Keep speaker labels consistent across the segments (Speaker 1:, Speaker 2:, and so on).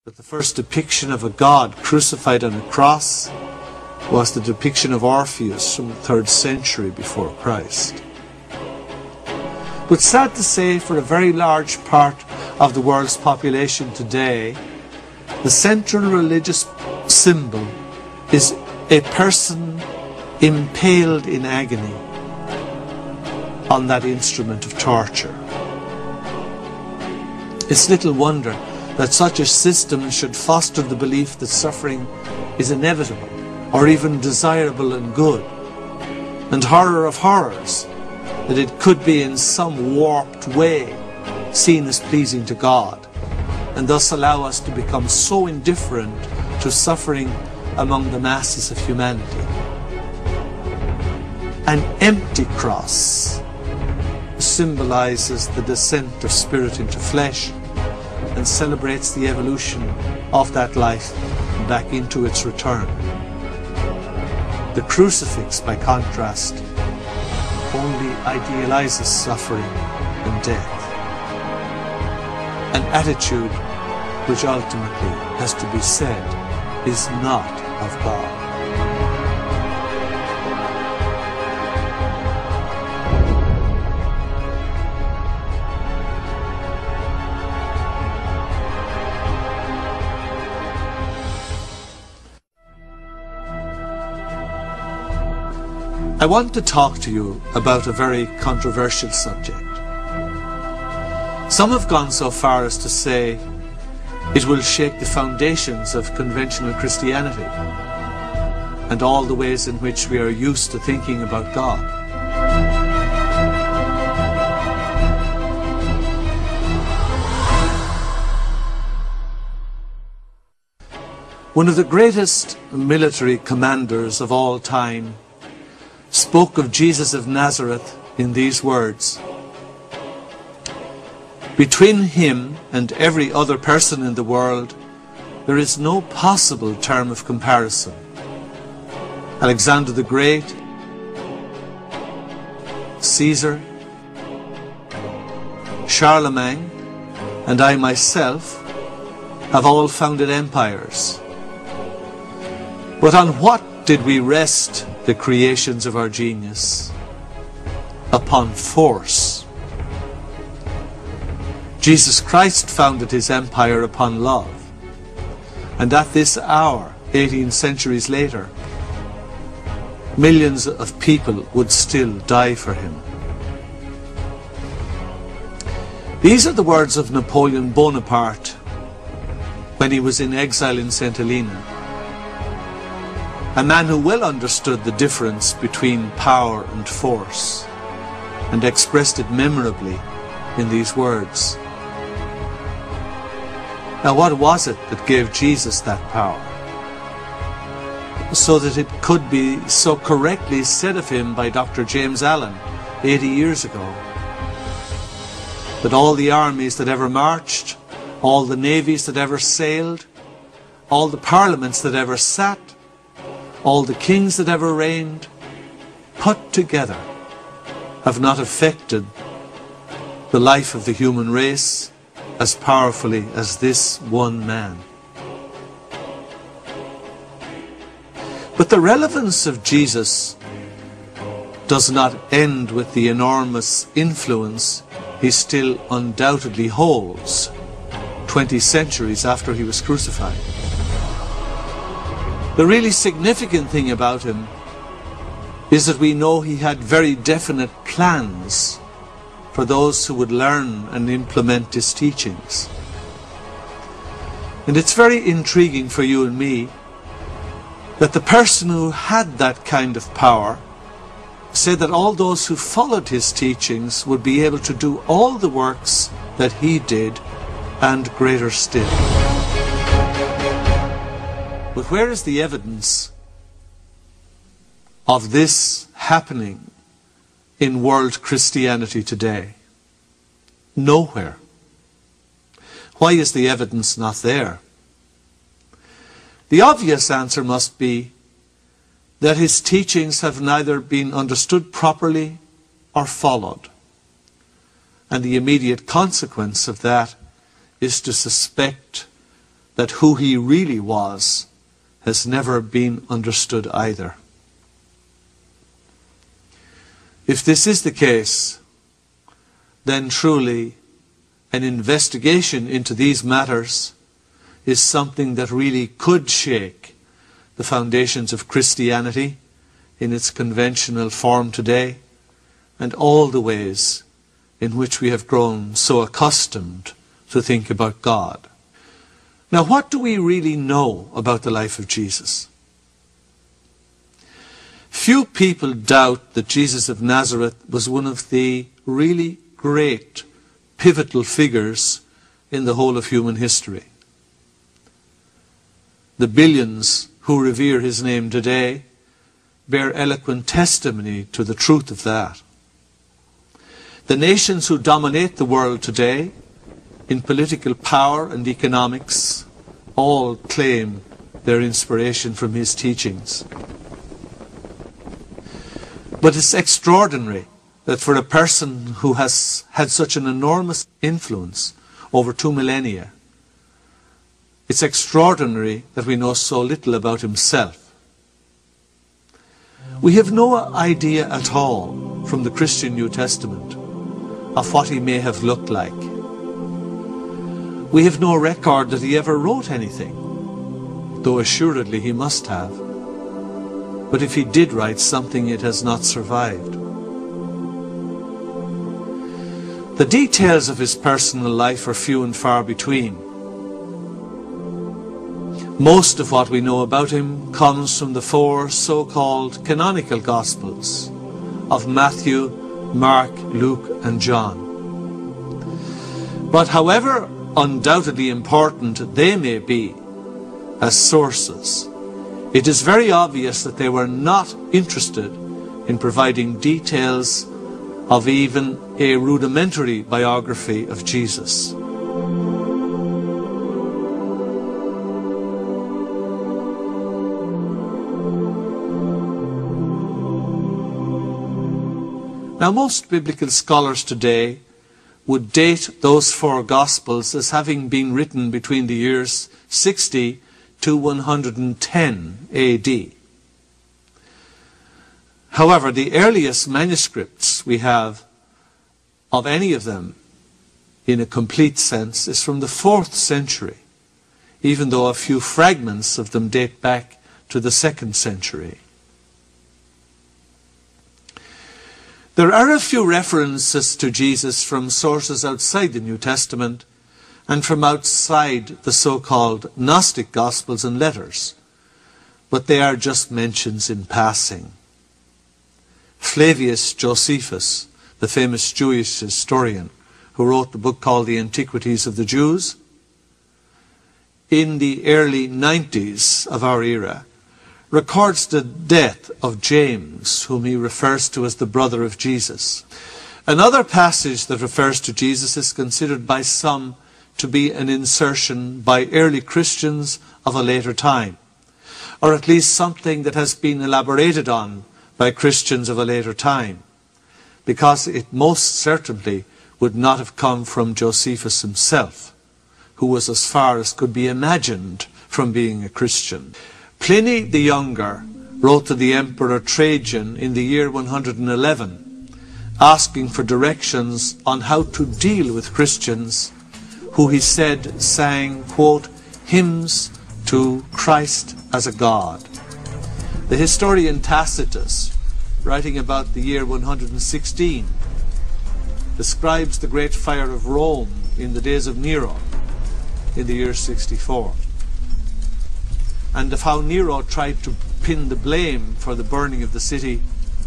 Speaker 1: But the first depiction of a god crucified on a cross was the depiction of Orpheus from the 3rd century before Christ. But sad to say, for a very large part of the world's population today, the central religious symbol is a person impaled in agony on that instrument of torture. It's little wonder that such a system should foster the belief that suffering is inevitable or even desirable and good, and horror of horrors, that it could be in some warped way seen as pleasing to God, and thus allow us to become so indifferent to suffering among the masses of humanity. An empty cross symbolizes the descent of spirit into flesh and celebrates the evolution of that life back into its return. The crucifix, by contrast, only idealizes suffering and death, an attitude which ultimately has to be said is not of God. I want to talk to you about a very controversial subject. Some have gone so far as to say it will shake the foundations of conventional Christianity and all the ways in which we are used to thinking about God. One of the greatest military commanders of all time spoke of Jesus of Nazareth in these words: "Between him and every other person in the world, there is no possible term of comparison. Alexander the Great, Caesar, Charlemagne, and I myself have all founded empires. But on what did we rest the creations of our genius? Upon force. Jesus Christ founded his empire upon love, and at this hour, 18 centuries later, millions of people would still die for him." These are the words of Napoleon Bonaparte when he was in exile in St. Helena. A man who well understood the difference between power and force, and expressed it memorably in these words. Now, what was it that gave Jesus that power? So that it could be so correctly said of him by Dr. James Allen 80 years ago, that all the armies that ever marched, all the navies that ever sailed, all the parliaments that ever sat, all the kings that ever reigned, put together, have not affected the life of the human race as powerfully as this one man. But the relevance of Jesus does not end with the enormous influence he still undoubtedly holds 20 centuries after he was crucified. The really significant thing about him is that we know he had very definite plans for those who would learn and implement his teachings. And it's very intriguing for you and me that the person who had that kind of power said that all those who followed his teachings would be able to do all the works that he did and greater still. But where is the evidence of this happening in world Christianity today? Nowhere. Why is the evidence not there? The obvious answer must be that his teachings have neither been understood properly or followed. And the immediate consequence of that is to suspect that who he really was has never been understood either. If this is the case, then truly an investigation into these matters is something that really could shake the foundations of Christianity in its conventional form today, and all the ways in which we have grown so accustomed to think about God. Now, what do we really know about the life of Jesus? Few people doubt that Jesus of Nazareth was one of the really great pivotal figures in the whole of human history. The billions who revere his name today bear eloquent testimony to the truth of that. The nations who dominate the world today in political power and economics all claim their inspiration from his teachings. But it's extraordinary that for a person who has had such an enormous influence over 2 millennia, it's extraordinary that we know so little about himself. We have no idea at all from the Christian New Testament of what he may have looked like. We have no record that he ever wrote anything, though assuredly he must have. But if he did write something, it has not survived. The details of his personal life are few and far between. Most of what we know about him comes from the 4 so-called canonical Gospels of Matthew, Mark, Luke and John. But however undoubtedly important they may be as sources, it is very obvious that they were not interested in providing details of even a rudimentary biography of Jesus. Now, most biblical scholars today would date those 4 Gospels as having been written between the years 60 to 110 AD. However, the earliest manuscripts we have of any of them in a complete sense is from the 4th century, even though a few fragments of them date back to the 2nd century. There are a few references to Jesus from sources outside the New Testament and from outside the so-called Gnostic Gospels and letters, but they are just mentions in passing. Flavius Josephus, the famous Jewish historian who wrote the book called The Antiquities of the Jews, in the early 90s of our era, records the death of James, whom he refers to as the brother of Jesus. Another passage that refers to Jesus is considered by some to be an insertion by early Christians of a later time, or at least something that has been elaborated on by Christians of a later time, because it most certainly would not have come from Josephus himself, who was as far as could be imagined from being a Christian. Pliny the Younger wrote to the Emperor Trajan in the year 111, asking for directions on how to deal with Christians who he said sang, quote, hymns to Christ as a God. The historian Tacitus, writing about the year 116, describes the great fire of Rome in the days of Nero in the year 64. And of how Nero tried to pin the blame for the burning of the city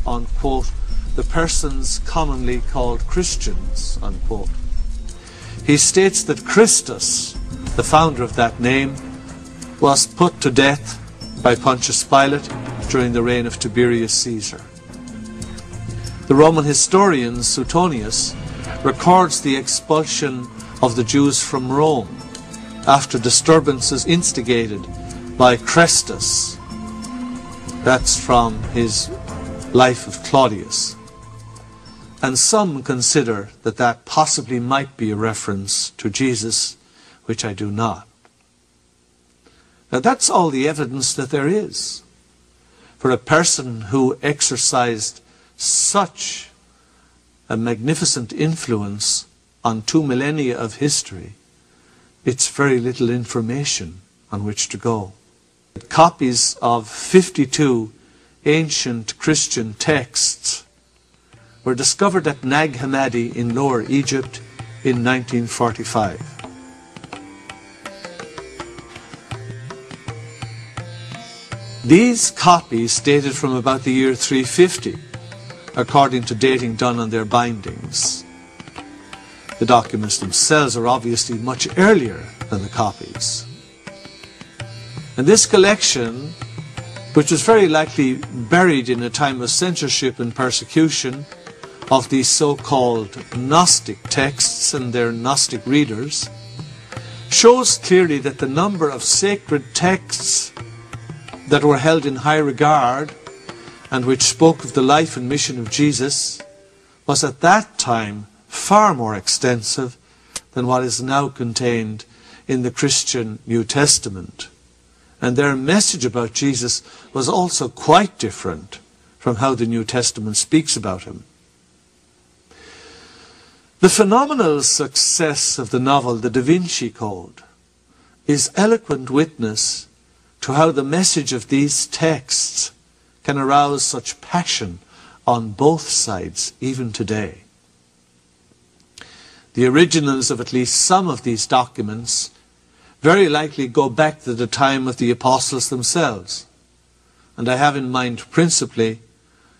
Speaker 1: on, quote, the persons commonly called Christians, unquote. He states that Christus, the founder of that name, was put to death by Pontius Pilate during the reign of Tiberius Caesar. The Roman historian Suetonius records the expulsion of the Jews from Rome after disturbances instigated by Chrestus. That's from his Life of Claudius. And some consider that that possibly might be a reference to Jesus, which I do not. Now that's all the evidence that there is. For a person who exercised such a magnificent influence on 2 millennia of history, it's very little information on which to go. Copies of 52 ancient Christian texts were discovered at Nag Hammadi in Lower Egypt in 1945. These copies dated from about the year 350, according to dating done on their bindings. The documents themselves are obviously much earlier than the copies. And this collection, which was very likely buried in a time of censorship and persecution of these so-called Gnostic texts and their Gnostic readers, shows clearly that the number of sacred texts that were held in high regard and which spoke of the life and mission of Jesus was at that time far more extensive than what is now contained in the Christian New Testament. And their message about Jesus was also quite different from how the New Testament speaks about him. The phenomenal success of the novel The Da Vinci Code is eloquent witness to how the message of these texts can arouse such passion on both sides, even today. The originals of at least some of these documents very likely go back to the time of the apostles themselves, and I have in mind principally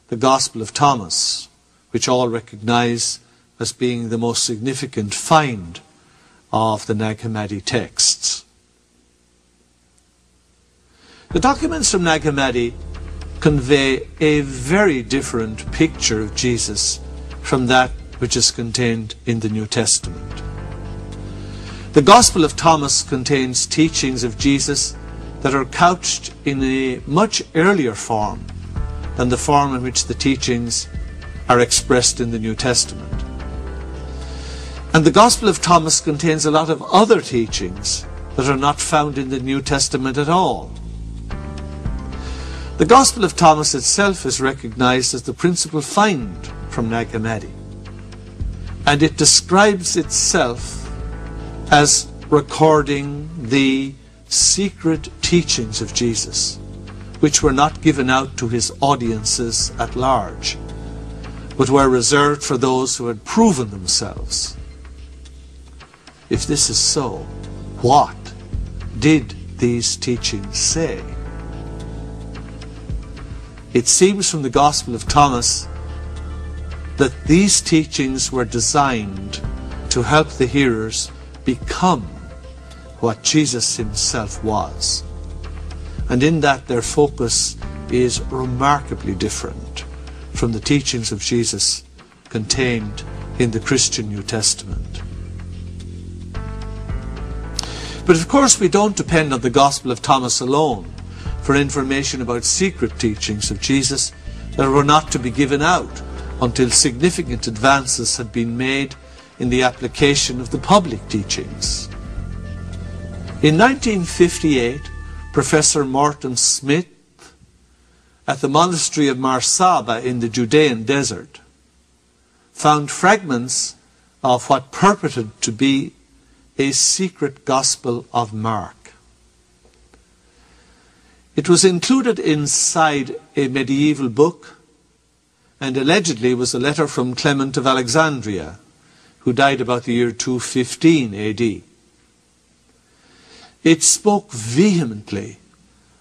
Speaker 1: the Gospel of Thomas, which all recognize as being the most significant find of the Nag Hammadi texts. The documents from Nag Hammadi convey a very different picture of Jesus from that which is contained in the New Testament. The Gospel of Thomas contains teachings of Jesus that are couched in a much earlier form than the form in which the teachings are expressed in the New Testament. And the Gospel of Thomas contains a lot of other teachings that are not found in the New Testament at all. The Gospel of Thomas itself is recognized as the principal find from Nag Hammadi, and it describes itself as recording the secret teachings of Jesus, which were not given out to his audiences at large, but were reserved for those who had proven themselves. If this is so, what did these teachings say? It seems from the Gospel of Thomas that these teachings were designed to help the hearers become what Jesus himself was. And in that their focus is remarkably different from the teachings of Jesus contained in the Christian New Testament. But of course we don't depend on the Gospel of Thomas alone for information about secret teachings of Jesus that were not to be given out until significant advances had been made in the application of the public teachings. In 1958, Professor Morton Smith at the monastery of Marsaba in the Judean desert found fragments of what purported to be a secret Gospel of Mark. It was included inside a medieval book and allegedly was a letter from Clement of Alexandria, who died about the year 215 AD. It spoke vehemently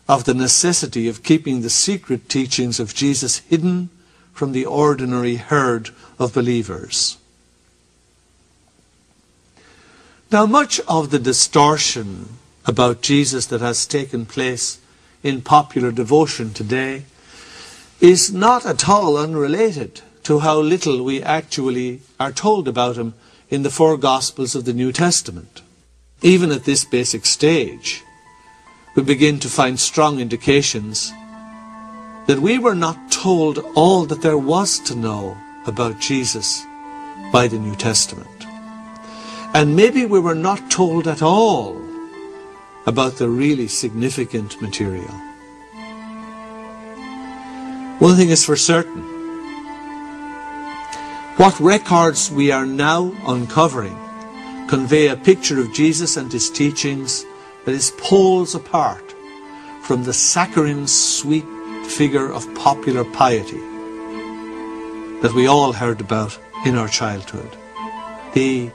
Speaker 1: of the necessity of keeping the secret teachings of Jesus hidden from the ordinary herd of believers. Now, much of the distortion about Jesus that has taken place in popular devotion today is not at all unrelated to how little we actually are told about him in the 4 Gospels of the New Testament. Even at this basic stage, we begin to find strong indications that we were not told all that there was to know about Jesus by the New Testament. And maybe we were not told at all about the really significant material. One thing is for certain. What records we are now uncovering convey a picture of Jesus and his teachings that is poles apart from the saccharine sweet figure of popular piety that we all heard about in our childhood. The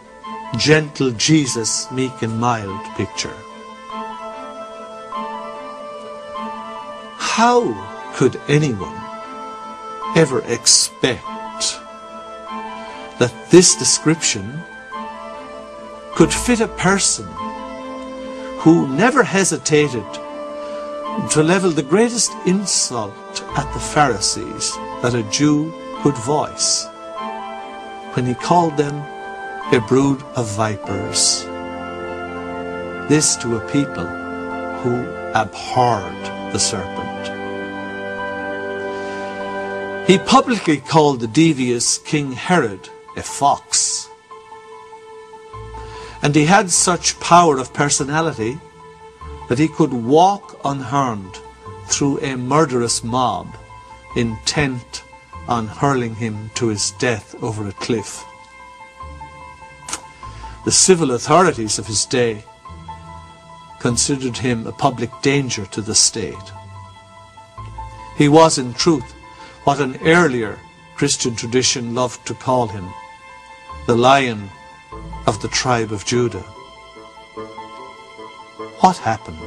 Speaker 1: gentle Jesus, meek and mild picture. How could anyone ever expect that this description could fit a person who never hesitated to level the greatest insult at the Pharisees that a Jew could voice, when he called them a brood of vipers? This to a people who abhorred the serpent. He publicly called the devious King Herod a fox. And he had such power of personality that he could walk unharmed through a murderous mob intent on hurling him to his death over a cliff. The civil authorities of his day considered him a public danger to the state. He was, in truth, what an earlier Christian tradition loved to call him, the Lion of the tribe of Judah. What happened?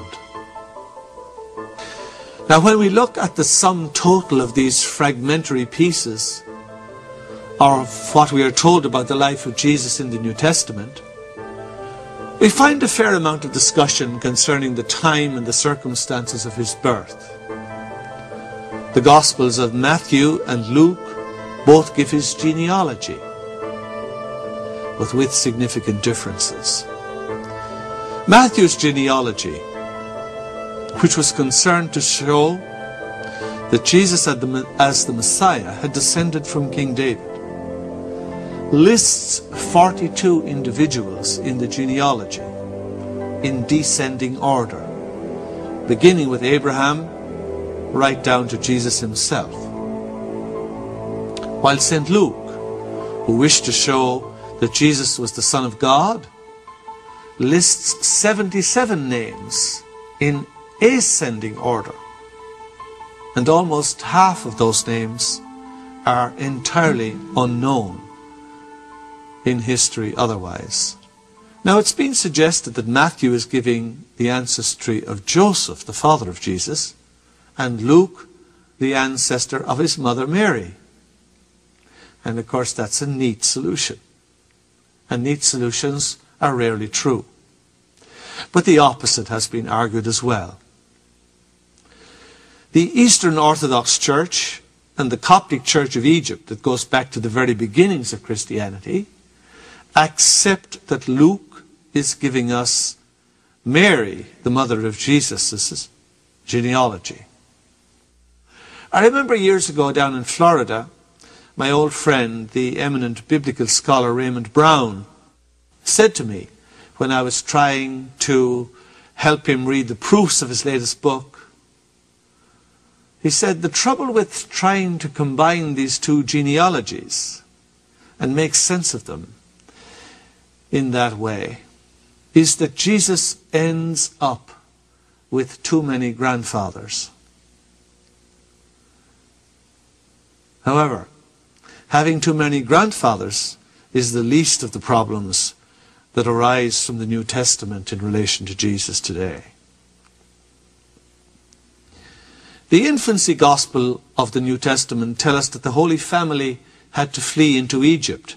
Speaker 1: Now, when we look at the sum total of these fragmentary pieces, or what we are told about the life of Jesus in the New Testament, we find a fair amount of discussion concerning the time and the circumstances of his birth. The Gospels of Matthew and Luke both give his genealogy, but with significant differences. Matthew's genealogy, which was concerned to show that Jesus as the Messiah had descended from King David, lists 42 individuals in the genealogy in descending order, beginning with Abraham right down to Jesus himself. While St. Luke, who wished to show that Jesus was the Son of God, lists 77 names in ascending order, and almost half of those names are entirely unknown in history otherwise. Now, it's been suggested that Matthew is giving the ancestry of Joseph, the father of Jesus, and Luke, the ancestor of his mother Mary. And of course, that's a neat solution. And neat solutions are rarely true. But the opposite has been argued as well. The Eastern Orthodox Church and the Coptic Church of Egypt, that goes back to the very beginnings of Christianity, accept that Luke is giving us Mary, the mother of Jesus' genealogy. I remember years ago down in Florida, my old friend, the eminent biblical scholar Raymond Brown, said to me when I was trying to help him read the proofs of his latest book, he said, the trouble with trying to combine these two genealogies and make sense of them in that way is that Jesus ends up with too many grandfathers. However, having too many grandfathers is the least of the problems that arise from the New Testament in relation to Jesus today. The infancy gospel of the New Testament tell us that the Holy Family had to flee into Egypt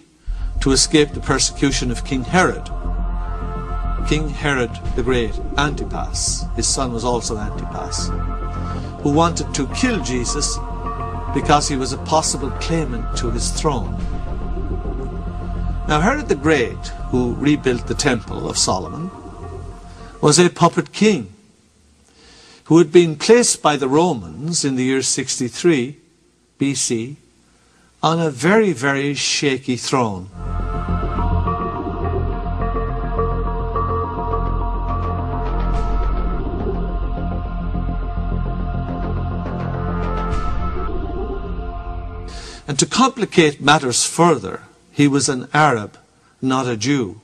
Speaker 1: to escape the persecution of King Herod. King Herod the Great, Antipas, his son was also Antipas, who wanted to kill Jesus because he was a possible claimant to his throne. Now, Herod the Great, who rebuilt the Temple of Solomon, was a puppet king who had been placed by the Romans in the year 63 BC on a very, very shaky throne. And to complicate matters further, he was an Arab, not a Jew.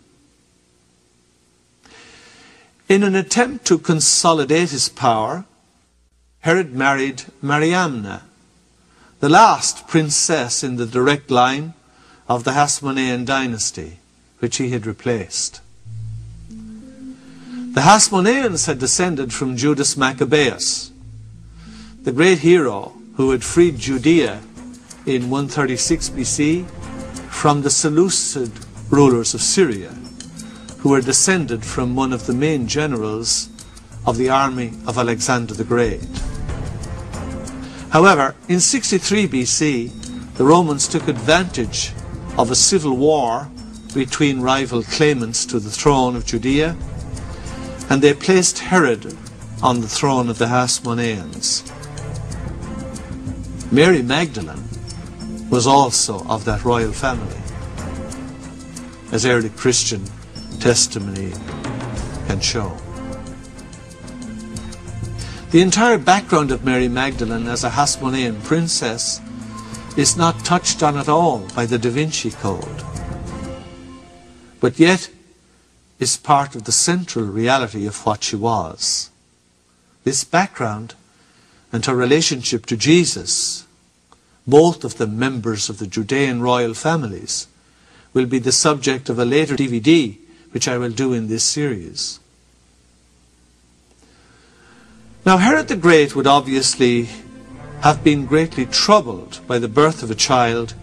Speaker 1: In an attempt to consolidate his power, Herod married Mariamna, the last princess in the direct line of the Hasmonean dynasty, which he had replaced. The Hasmoneans had descended from Judas Maccabeus, the great hero who had freed Judea in 136 BC from the Seleucid rulers of Syria, who were descended from one of the main generals of the army of Alexander the Great. However, in 63 BC, the Romans took advantage of a civil war between rival claimants to the throne of Judea, and they placed Herod on the throne of the Hasmoneans. Mary Magdalene was also of that royal family, as early Christian testimony can show. The entire background of Mary Magdalene as a Hasmonean princess is not touched on at all by the Da Vinci Code, but yet is part of the central reality of what she was. This background and her relationship to Jesus, both of them members of the Judean royal families, will be the subject of a later DVD, which I will do in this series. Now, Herod the Great would obviously have been greatly troubled by the birth of a child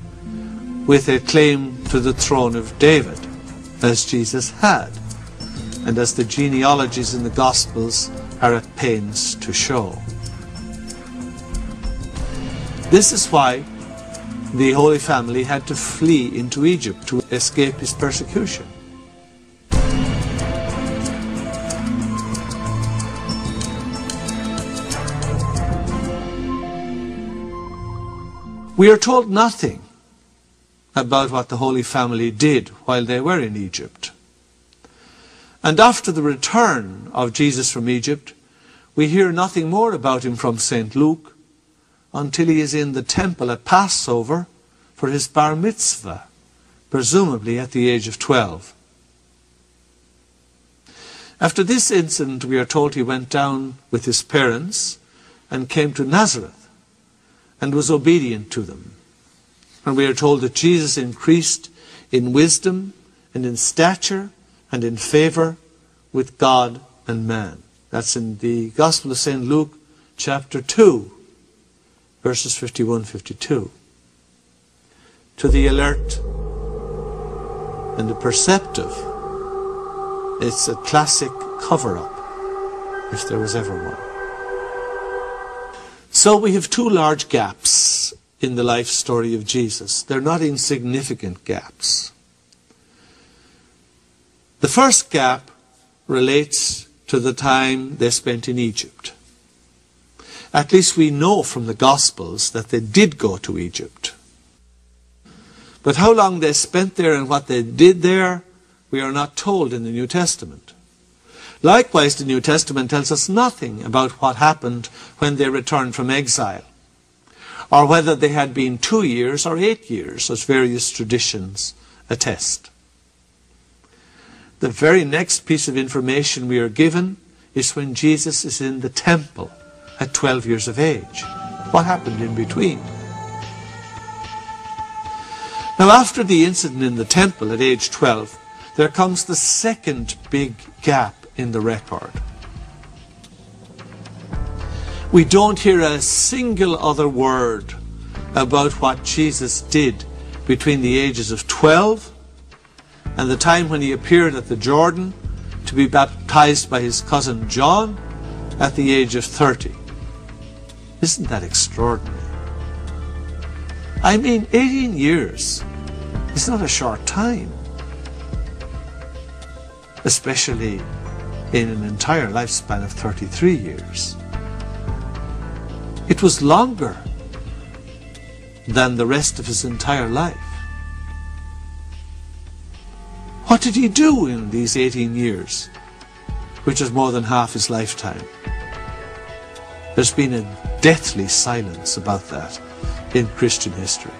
Speaker 1: with a claim to the throne of David, as Jesus had, and as the genealogies in the Gospels are at pains to show. This is why the Holy Family had to flee into Egypt to escape his persecution. We are told nothing about what the Holy Family did while they were in Egypt. And after the return of Jesus from Egypt, we hear nothing more about him from St. Luke until he is in the temple at Passover for his bar mitzvah, presumably at the age of 12. After this incident, we are told he went down with his parents and came to Nazareth and was obedient to them. And we are told that Jesus increased in wisdom and in stature and in favor with God and man. That's in the Gospel of St. Luke, chapter 2, verses 51-52. To the alert and the perceptive, it's a classic cover-up, if there was ever one. So we have two large gaps in the life story of Jesus. They're not insignificant gaps. The first gap relates to the time they spent in Egypt. At least we know from the Gospels that they did go to Egypt. But how long they spent there and what they did there, we are not told in the New Testament. Likewise, the New Testament tells us nothing about what happened when they returned from exile, or whether they had been 2 years or 8 years, as various traditions attest. The very next piece of information we are given is when Jesus is in the temple at 12 years of age. What happened in between? Now, after the incident in the temple at age 12, there comes the second big gap in the record. We don't hear a single other word about what Jesus did between the ages of 12 and the time when he appeared at the Jordan to be baptized by his cousin John at the age of 30. Isn't that extraordinary? I mean, 18 years is not a short time, especially in an entire lifespan of 33 years. It was longer than the rest of his entire life. What did he do in these 18 years, which is more than half his lifetime? There's been a deathly silence about that in Christian history.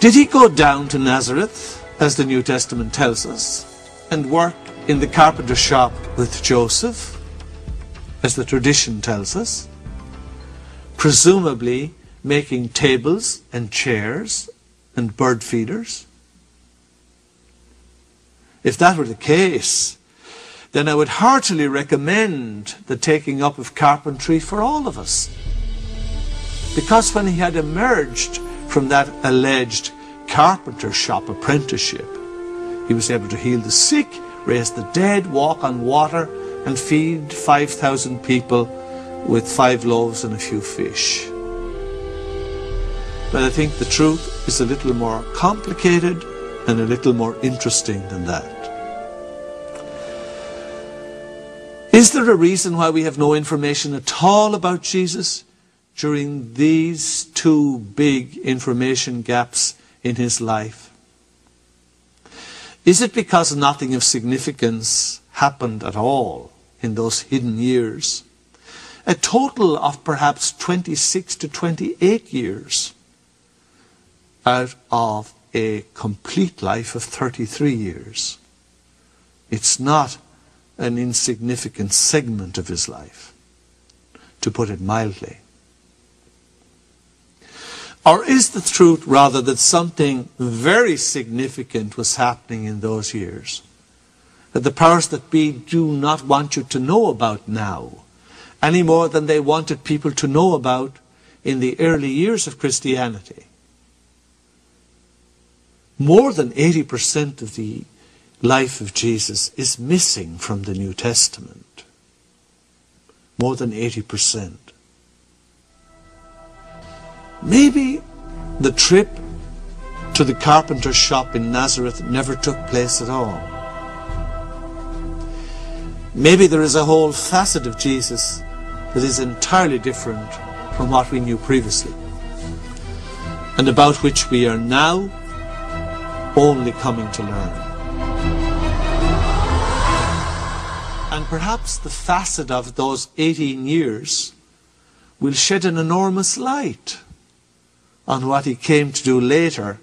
Speaker 1: Did he go down to Nazareth, as the New Testament tells us, and work in the carpenter shop with Joseph, as the tradition tells us, presumably making tables and chairs and bird feeders? If that were the case, then I would heartily recommend the taking up of carpentry for all of us. Because when he had emerged from that alleged carpenter shop apprenticeship, he was able to heal the sick, raise the dead, walk on water, and feed 5,000 people with 5 loaves and a few fish. But I think the truth is a little more complicated and a little more interesting than that. Is there a reason why we have no information at all about Jesus during these 2 big information gaps in his life? Is it because nothing of significance happened at all in those hidden years? A total of perhaps 26 to 28 years out of a complete life of 33 years. It's not an insignificant segment of his life, to put it mildly. Or is the truth rather that something very significant was happening in those years, that the powers that be do not want you to know about now, any more than they wanted people to know about in the early years of Christianity? More than 80% of the life of Jesus is missing from the New Testament. More than 80%. Maybe the trip to the carpenter's shop in Nazareth never took place at all. Maybe there is a whole facet of Jesus that is entirely different from what we knew previously, and about which we are now only coming to learn. And perhaps the facet of those 18 years will shed an enormous light on what he came to do later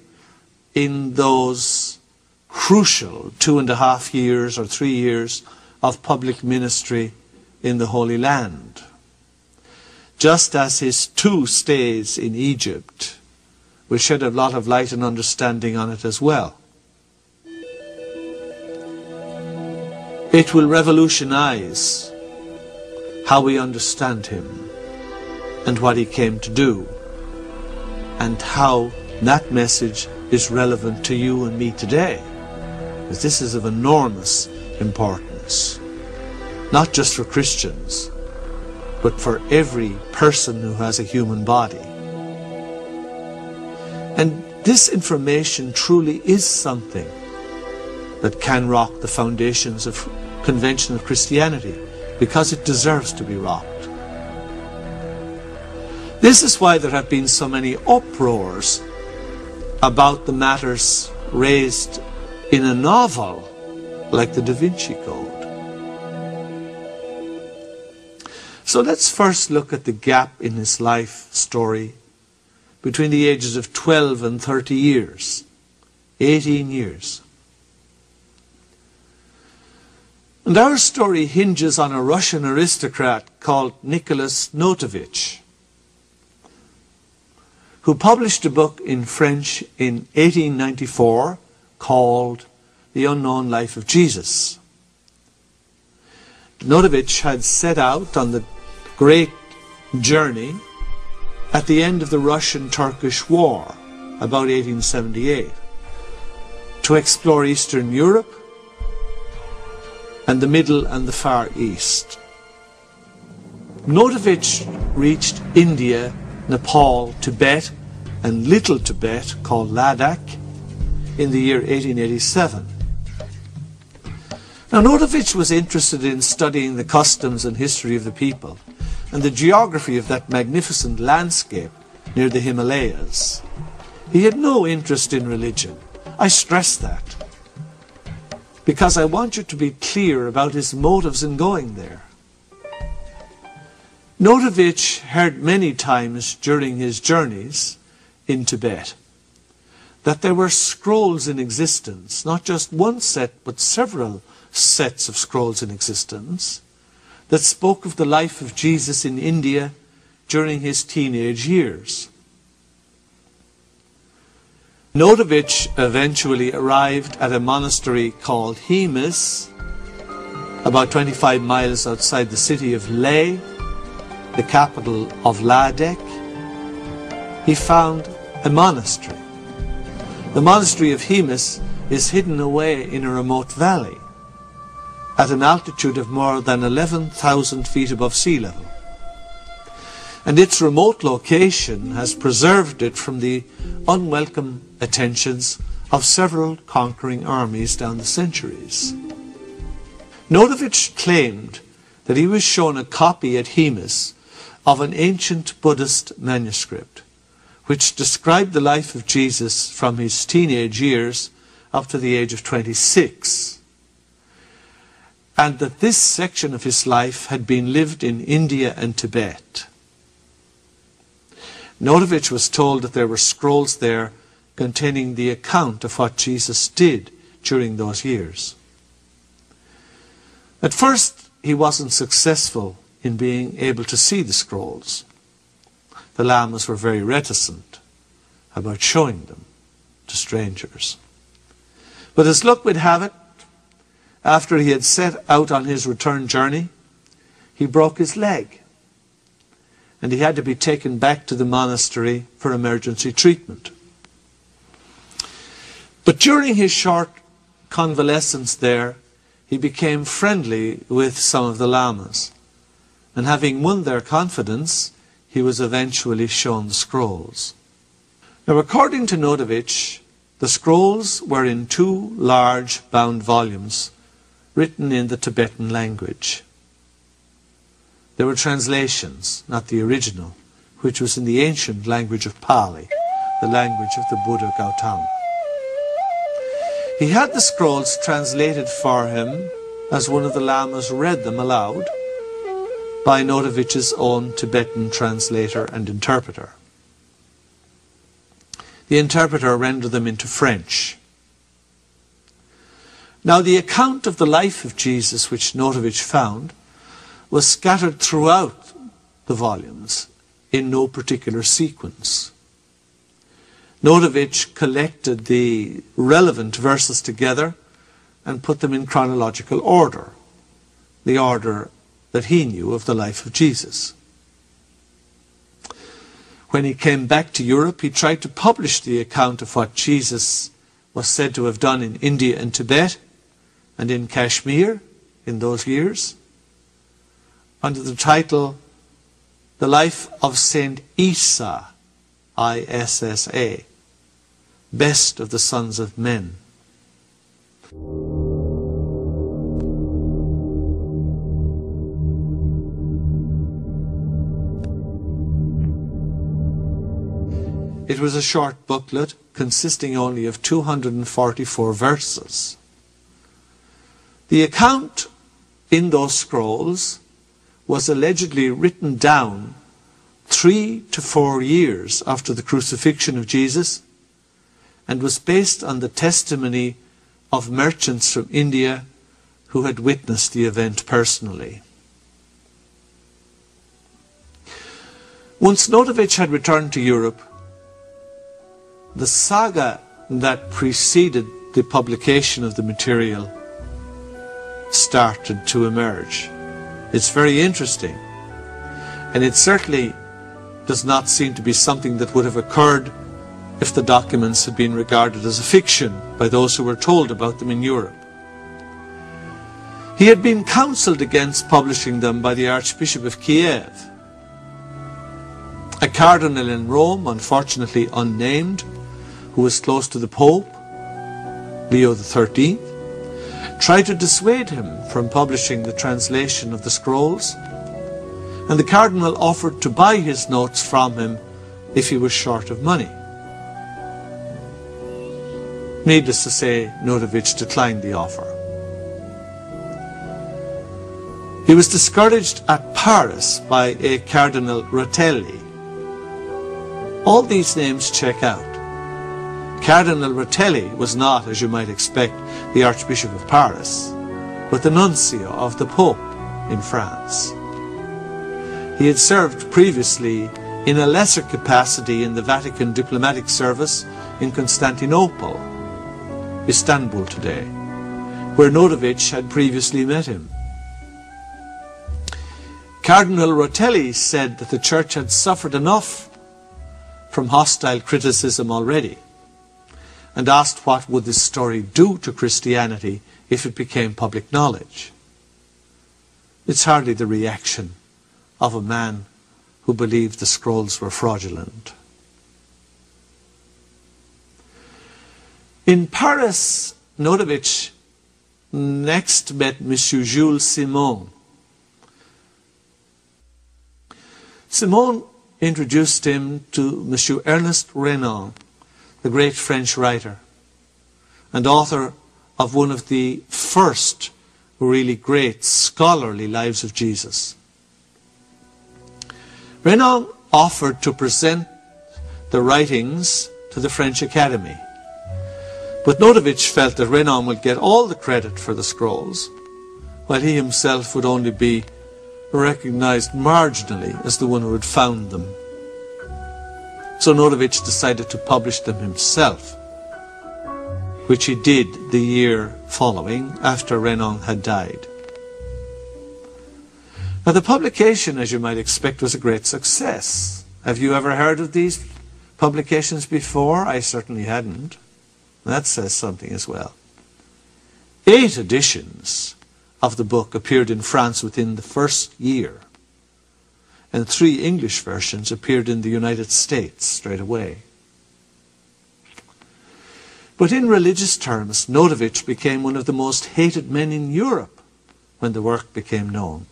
Speaker 1: in those crucial 2.5 years or 3 years of public ministry in the Holy Land. Just as his 2 stays in Egypt will shed a lot of light and understanding on it as well. It will revolutionize how we understand him and what he came to do, and how that message is relevant to you and me today. Because this is of enormous importance, not just for Christians, but for every person who has a human body. And this information truly is something that can rock the foundations of conventional Christianity, because it deserves to be rocked. This is why there have been so many uproars about the matters raised in a novel like the Da Vinci Code. So let's first look at the gap in his life story between the ages of 12 and 30 years, 18 years. And our story hinges on a Russian aristocrat called Nicholas Notovich, who published a book in French in 1894 called The Unknown Life of Jesus. Notovich had set out on the great journey at the end of the Russian-Turkish War, about 1878, to explore Eastern Europe and the Middle and the Far East. Notovich reached India, Nepal, Tibet, and Little Tibet, called Ladakh, in the year 1887. Now, Notovich was interested in studying the customs and history of the people and the geography of that magnificent landscape near the Himalayas. He had no interest in religion. I stress that, because I want you to be clear about his motives in going there. Notovich heard many times during his journeys in Tibet that there were scrolls in existence, not just one set, but several sets of scrolls in existence, that spoke of the life of Jesus in India during his teenage years. Notovich eventually arrived at a monastery called Hemis, about 25 miles outside the city of Leh, the capital of Ladakh. He found a monastery. The monastery of Hemis is hidden away in a remote valley at an altitude of more than 11,000 feet above sea level. And its remote location has preserved it from the unwelcome attentions of several conquering armies down the centuries. Notovich claimed that he was shown a copy at Hemis of an ancient Buddhist manuscript which described the life of Jesus from his teenage years up to the age of 26, and that this section of his life had been lived in India and Tibet. Notovich was told that there were scrolls there containing the account of what Jesus did during those years. At first, he wasn't successful in being able to see the scrolls. The lamas were very reticent about showing them to strangers. But as luck would have it, after he had set out on his return journey, he broke his leg, and he had to be taken back to the monastery for emergency treatment. But during his short convalescence there, he became friendly with some of the lamas, and having won their confidence, he was eventually shown the scrolls. Now, according to Notovich, the scrolls were in 2 large bound volumes written in the Tibetan language. They were translations, not the original, which was in the ancient language of Pali, the language of the Buddha Gautama. He had the scrolls translated for him as one of the lamas read them aloud by Notovich's own Tibetan translator and interpreter. The interpreter rendered them into French. Now, the account of the life of Jesus which Notovich found was scattered throughout the volumes in no particular sequence. Notovich collected the relevant verses together and put them in chronological order, the order that he knew of the life of Jesus. When he came back to Europe, he tried to publish the account of what Jesus was said to have done in India and Tibet and in Kashmir in those years, under the title, The Life of Saint Issa, I-S-S-A, Best of the Sons of Men. It was a short booklet consisting only of 244 verses. The account in those scrolls was allegedly written down 3 to 4 years after the crucifixion of Jesus, and was based on the testimony of merchants from India who had witnessed the event personally. Once Notovich had returned to Europe, the saga that preceded the publication of the material started to emerge. It's very interesting, and it certainly does not seem to be something that would have occurred if the documents had been regarded as a fiction by those who were told about them in Europe. He had been counseled against publishing them by the Archbishop of Kiev. A cardinal in Rome, unfortunately unnamed, who was close to the Pope, Leo XIII, tried to dissuade him from publishing the translation of the scrolls, and the cardinal offered to buy his notes from him if he was short of money. Needless to say, Notovich declined the offer. He was discouraged at Paris by a Cardinal Rotelli. All these names check out. Cardinal Rotelli was not, as you might expect, the Archbishop of Paris, but the nuncio of the Pope in France. He had served previously in a lesser capacity in the Vatican diplomatic service in Constantinople, Istanbul today, where Notovich had previously met him. Cardinal Rotelli said that the Church had suffered enough from hostile criticism already, and asked what would this story do to Christianity if it became public knowledge. It's hardly the reaction of a man who believed the scrolls were fraudulent. In Paris, Notovich next met Monsieur Jules Simon. Simon introduced him to Monsieur Ernest Renan, the great French writer and author of one of the first really great scholarly lives of Jesus. Renan offered to present the writings to the French Academy, but Notovich felt that Renan would get all the credit for the scrolls, while he himself would only be recognized marginally as the one who had found them. So Notovich decided to publish them himself, which he did the year following, after Renan had died. Now, the publication, as you might expect, was a great success. Have you ever heard of these publications before? I certainly hadn't. That says something as well. 8 editions of the book appeared in France within the first year, and 3 English versions appeared in the United States straight away. But in religious terms, Notovich became one of the most hated men in Europe when the work became known,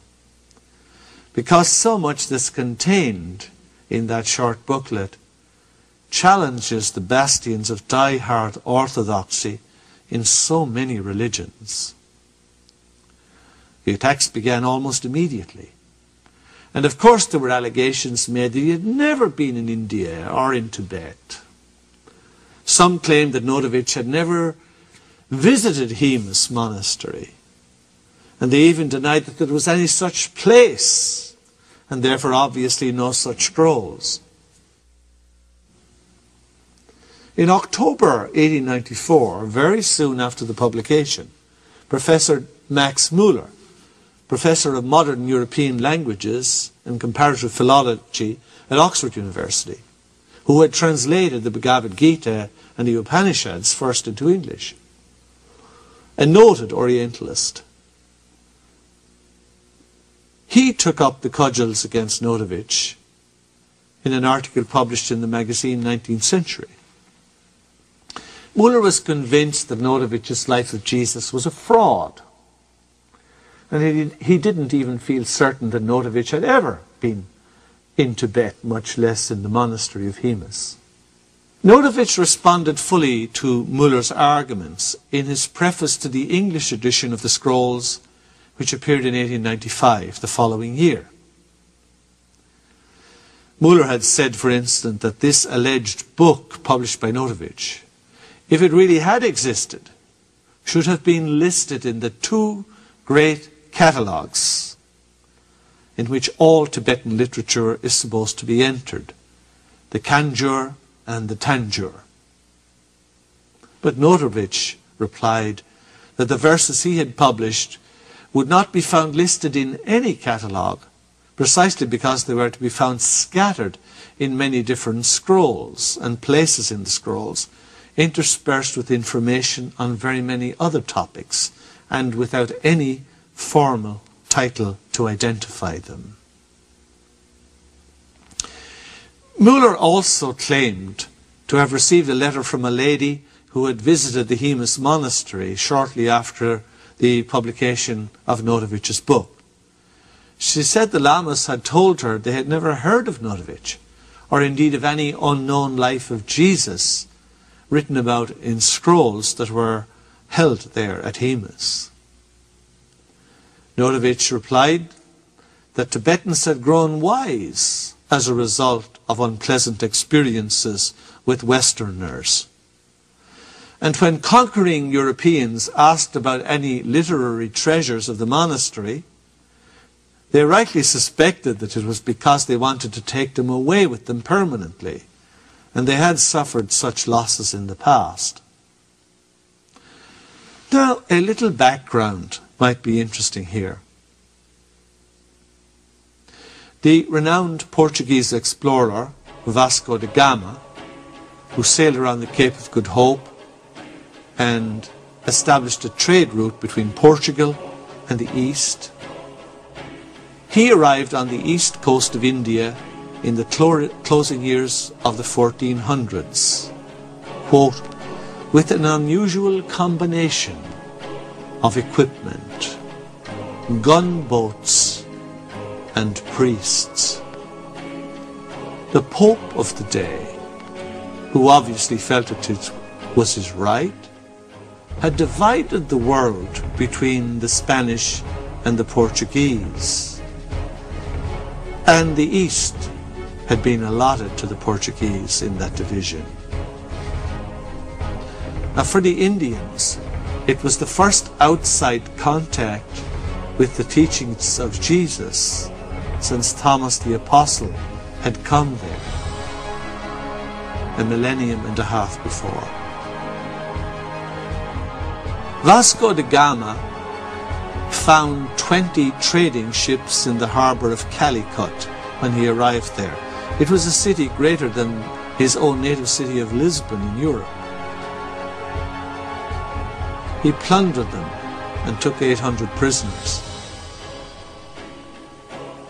Speaker 1: because so much that's contained in that short booklet challenges the bastions of die-hard orthodoxy in so many religions. The attacks began almost immediately. And of course there were allegations made that he had never been in India or in Tibet. Some claimed that Notovich had never visited Hemus Monastery, and they even denied that there was any such place, and therefore obviously no such scrolls. In October 1894, very soon after the publication, Professor Max Müller, Professor of Modern European Languages and Comparative Philology at Oxford University, who had translated the Bhagavad Gita and the Upanishads first into English, a noted Orientalist. He took up the cudgels against Notovich in an article published in the magazine 19th Century. Müller was convinced that Notovich's Life of Jesus was a fraud, and he didn't even feel certain that Notovich had ever been in Tibet, much less in the monastery of Hemus. Notovich responded fully to Müller's arguments in his preface to the English edition of the scrolls, which appeared in 1895, the following year. Müller had said, for instance, that this alleged book published by Notovich, if it really had existed, should have been listed in the 2 great catalogues in which all Tibetan literature is supposed to be entered, the Kanjur and the Tanjur. But Notovich replied that the verses he had published would not be found listed in any catalogue, precisely because they were to be found scattered in many different scrolls and places in the scrolls, interspersed with information on very many other topics, and without any formal title to identify them. Müller also claimed to have received a letter from a lady who had visited the Hemus Monastery shortly after the publication of Notovich's book. She said the lamas had told her they had never heard of Notovich, or indeed of any unknown life of Jesus written about in scrolls that were held there at Hemus. Notovich replied that Tibetans had grown wise as a result of unpleasant experiences with Westerners, And when conquering Europeans asked about any literary treasures of the monastery, they rightly suspected that it was because they wanted to take them away with them permanently, and they had suffered such losses in the past. Now, a little background might be interesting here. The renowned Portuguese explorer Vasco da Gama, who sailed around the Cape of Good Hope and established a trade route between Portugal and the East, he arrived on the east coast of India in the closing years of the 1400s, quote, with an unusual combination of equipment, gunboats and priests. The Pope of the day, who obviously felt it was his right, had divided the world between the Spanish and the Portuguese, and the East had been allotted to the Portuguese in that division. Now, for the Indians, it was the first outside contact with the teachings of Jesus since Thomas the Apostle had come there a millennium and a half before. Vasco da Gama found 20 trading ships in the harbour of Calicut when he arrived there. It was a city greater than his own native city of Lisbon in Europe. He plundered them and took 800 prisoners.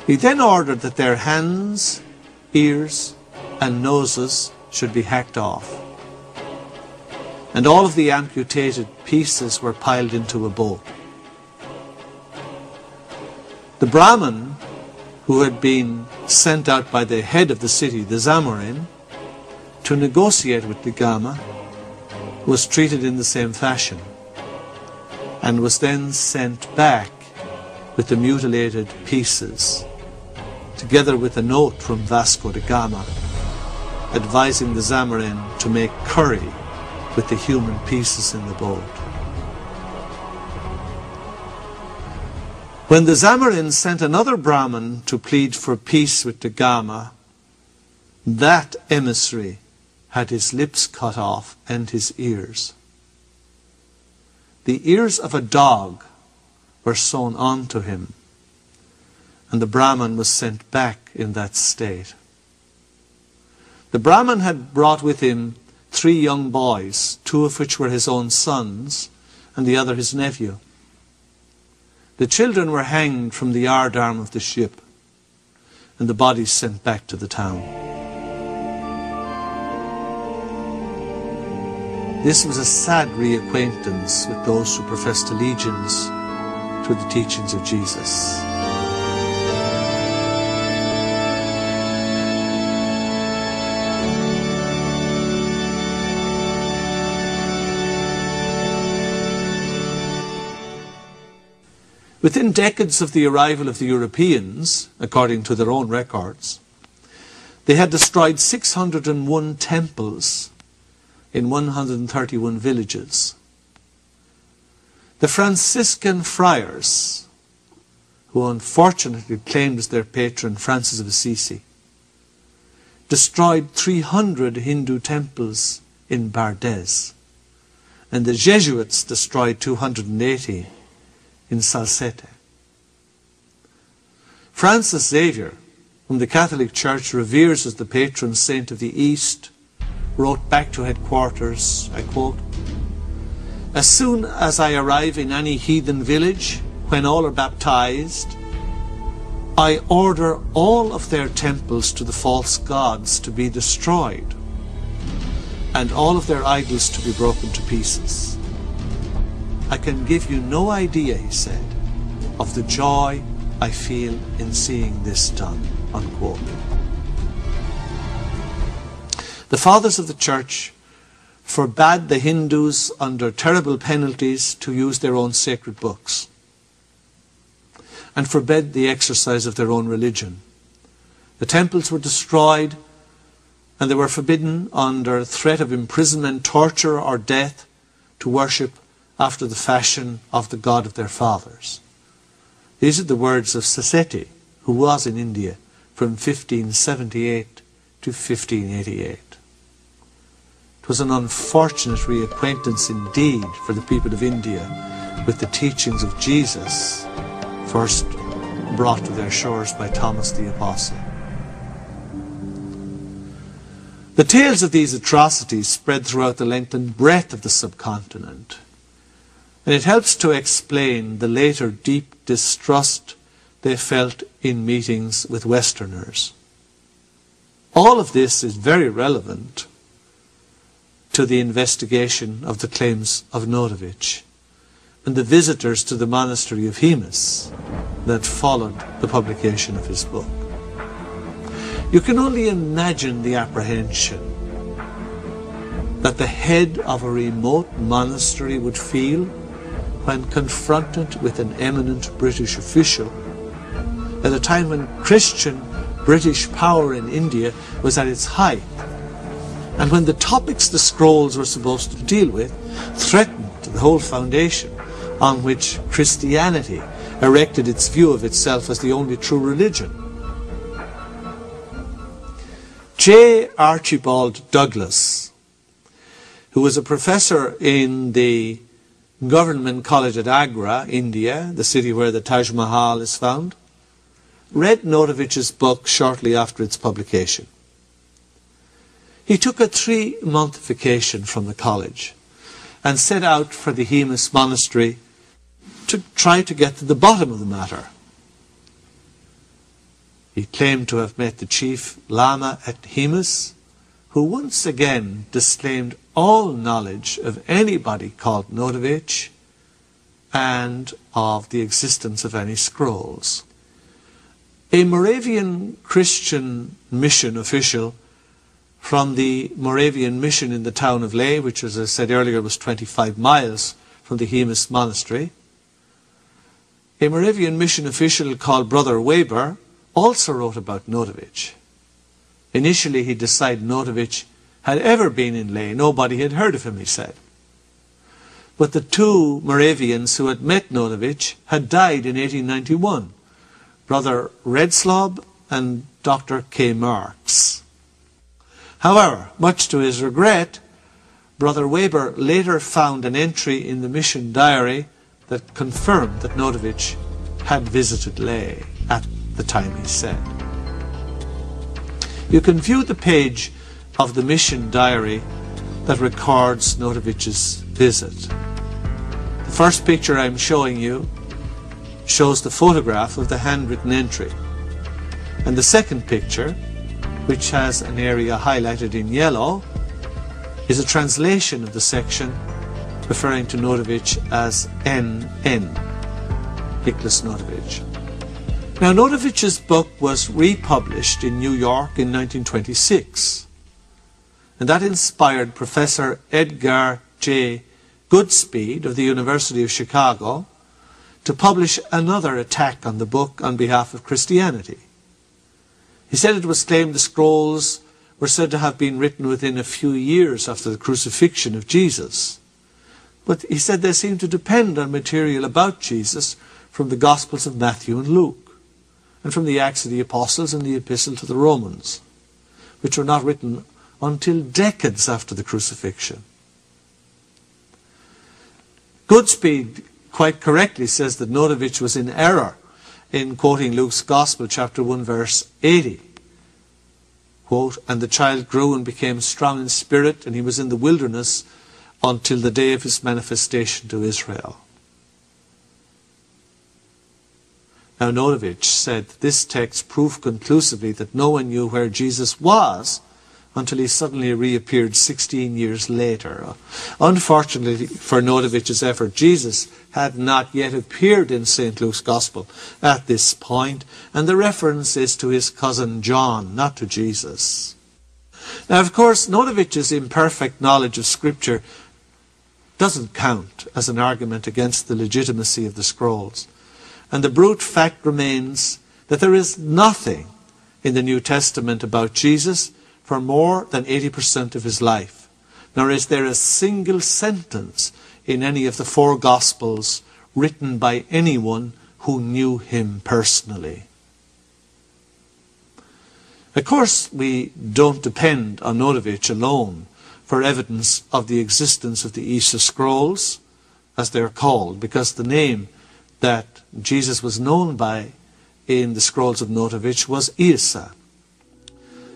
Speaker 1: He then ordered that their hands, ears and noses should be hacked off, and all of the amputated pieces were piled into a boat. The Brahmin, who had been sent out by the head of the city, the Zamorin, to negotiate with the Gama, was treated in the same fashion, and was then sent back with the mutilated pieces, together with a note from Vasco da Gama advising the Zamorin to make curry with the human pieces in the boat. When the Zamorin sent another Brahmin to plead for peace with the Gama, that emissary had his lips cut off and his ears. The ears of a dog were sewn onto him, and the Brahmin was sent back in that state. The Brahmin had brought with him 3 young boys, 2 of which were his own sons, and the other his nephew. The children were hanged from the yard arm of the ship, and the bodies sent back to the town. This was a sad reacquaintance with those who professed allegiance to the teachings of Jesus. Within decades of the arrival of the Europeans, according to their own records, they had destroyed 601 temples in 131 villages. The Franciscan friars, who unfortunately claimed as their patron Francis of Assisi, destroyed 300 Hindu temples in Bardez, and the Jesuits destroyed 280 in Salsette. Francis Xavier, whom the Catholic Church reveres as the patron saint of the East, wrote back to headquarters, I quote, "As soon as I arrive in any heathen village, when all are baptized, I order all of their temples to the false gods to be destroyed, and all of their idols to be broken to pieces. I can give you no idea," he said, "of the joy I feel in seeing this done," unquote. The fathers of the church forbade the Hindus under terrible penalties to use their own sacred books, and forbade the exercise of their own religion. The temples were destroyed, and they were forbidden under threat of imprisonment, torture or death to worship after the fashion of the god of their fathers. These are the words of Secreto, who was in India from 1578 to 1588. It was an unfortunate reacquaintance indeed for the people of India with the teachings of Jesus, first brought to their shores by Thomas the Apostle. The tales of these atrocities spread throughout the length and breadth of the subcontinent, and it helps to explain the later deep distrust they felt in meetings with Westerners. All of this is very relevant to the investigation of the claims of Notovich and the visitors to the monastery of Hemus that followed the publication of his book. You can only imagine the apprehension that the head of a remote monastery would feel when confronted with an eminent British official at a time when Christian British power in India was at its height, and when the topics the scrolls were supposed to deal with threatened the whole foundation on which Christianity erected its view of itself as the only true religion. J. Archibald Douglas, who was a professor in the Government College at Agra, India, the city where the Taj Mahal is found, read Notovich's book shortly after its publication. He took a 3-month vacation from the college and set out for the Hemus monastery to try to get to the bottom of the matter. He claimed to have met the chief Lama at Hemus, who once again disclaimed all knowledge of anybody called Notovich and of the existence of any scrolls. A Moravian Christian mission official from the Moravian mission in the town of Leh, which, as I said earlier, was 25 miles from the Hemus monastery, a Moravian mission official called Brother Weber also wrote about Notovich. Initially he decided Notovich had ever been in Leh. Nobody had heard of him, he said. But the 2 Moravians who had met Notovich had died in 1891, Brother Redslob and Dr. K. Marks. However, much to his regret, Brother Weber later found an entry in the mission diary that confirmed that Notovich had visited Leh at the time he said. You can view the page of the mission diary that records Notovich's visit. The first picture I'm showing you shows the photograph of the handwritten entry, and the second picture, which has an area highlighted in yellow, is a translation of the section referring to Notovich as NN, Nicholas Notovich. Now, Notovich's book was republished in New York in 1926, and that inspired Professor Edgar J. Goodspeed of the University of Chicago to publish another attack on the book on behalf of Christianity. He said it was claimed the scrolls were said to have been written within a few years after the crucifixion of Jesus. But he said they seemed to depend on material about Jesus from the Gospels of Matthew and Luke, and from the Acts of the Apostles and the Epistle to the Romans, which were not written until decades after the crucifixion. Goodspeed quite correctly says that Notovich was in error in quoting Luke's Gospel, chapter 1, verse 80. Quote, "And the child grew and became strong in spirit, and he was in the wilderness until the day of his manifestation to Israel." Now, Notovich said that this text proved conclusively that no one knew where Jesus was until he suddenly reappeared 16 years later. Unfortunately for Notovich's effort, Jesus had not yet appeared in St. Luke's Gospel at this point, and the reference is to his cousin John, not to Jesus. Now, of course, Notovich's imperfect knowledge of Scripture doesn't count as an argument against the legitimacy of the scrolls. And the brute fact remains that there is nothing in the New Testament about Jesus for more than 80% of his life. Nor is there a single sentence in any of the 4 Gospels written by anyone who knew him personally. Of course, we don't depend on Notovich alone for evidence of the existence of the Esta scrolls, as they're called, because the name that Jesus was known by in the scrolls of Notovich was Esta.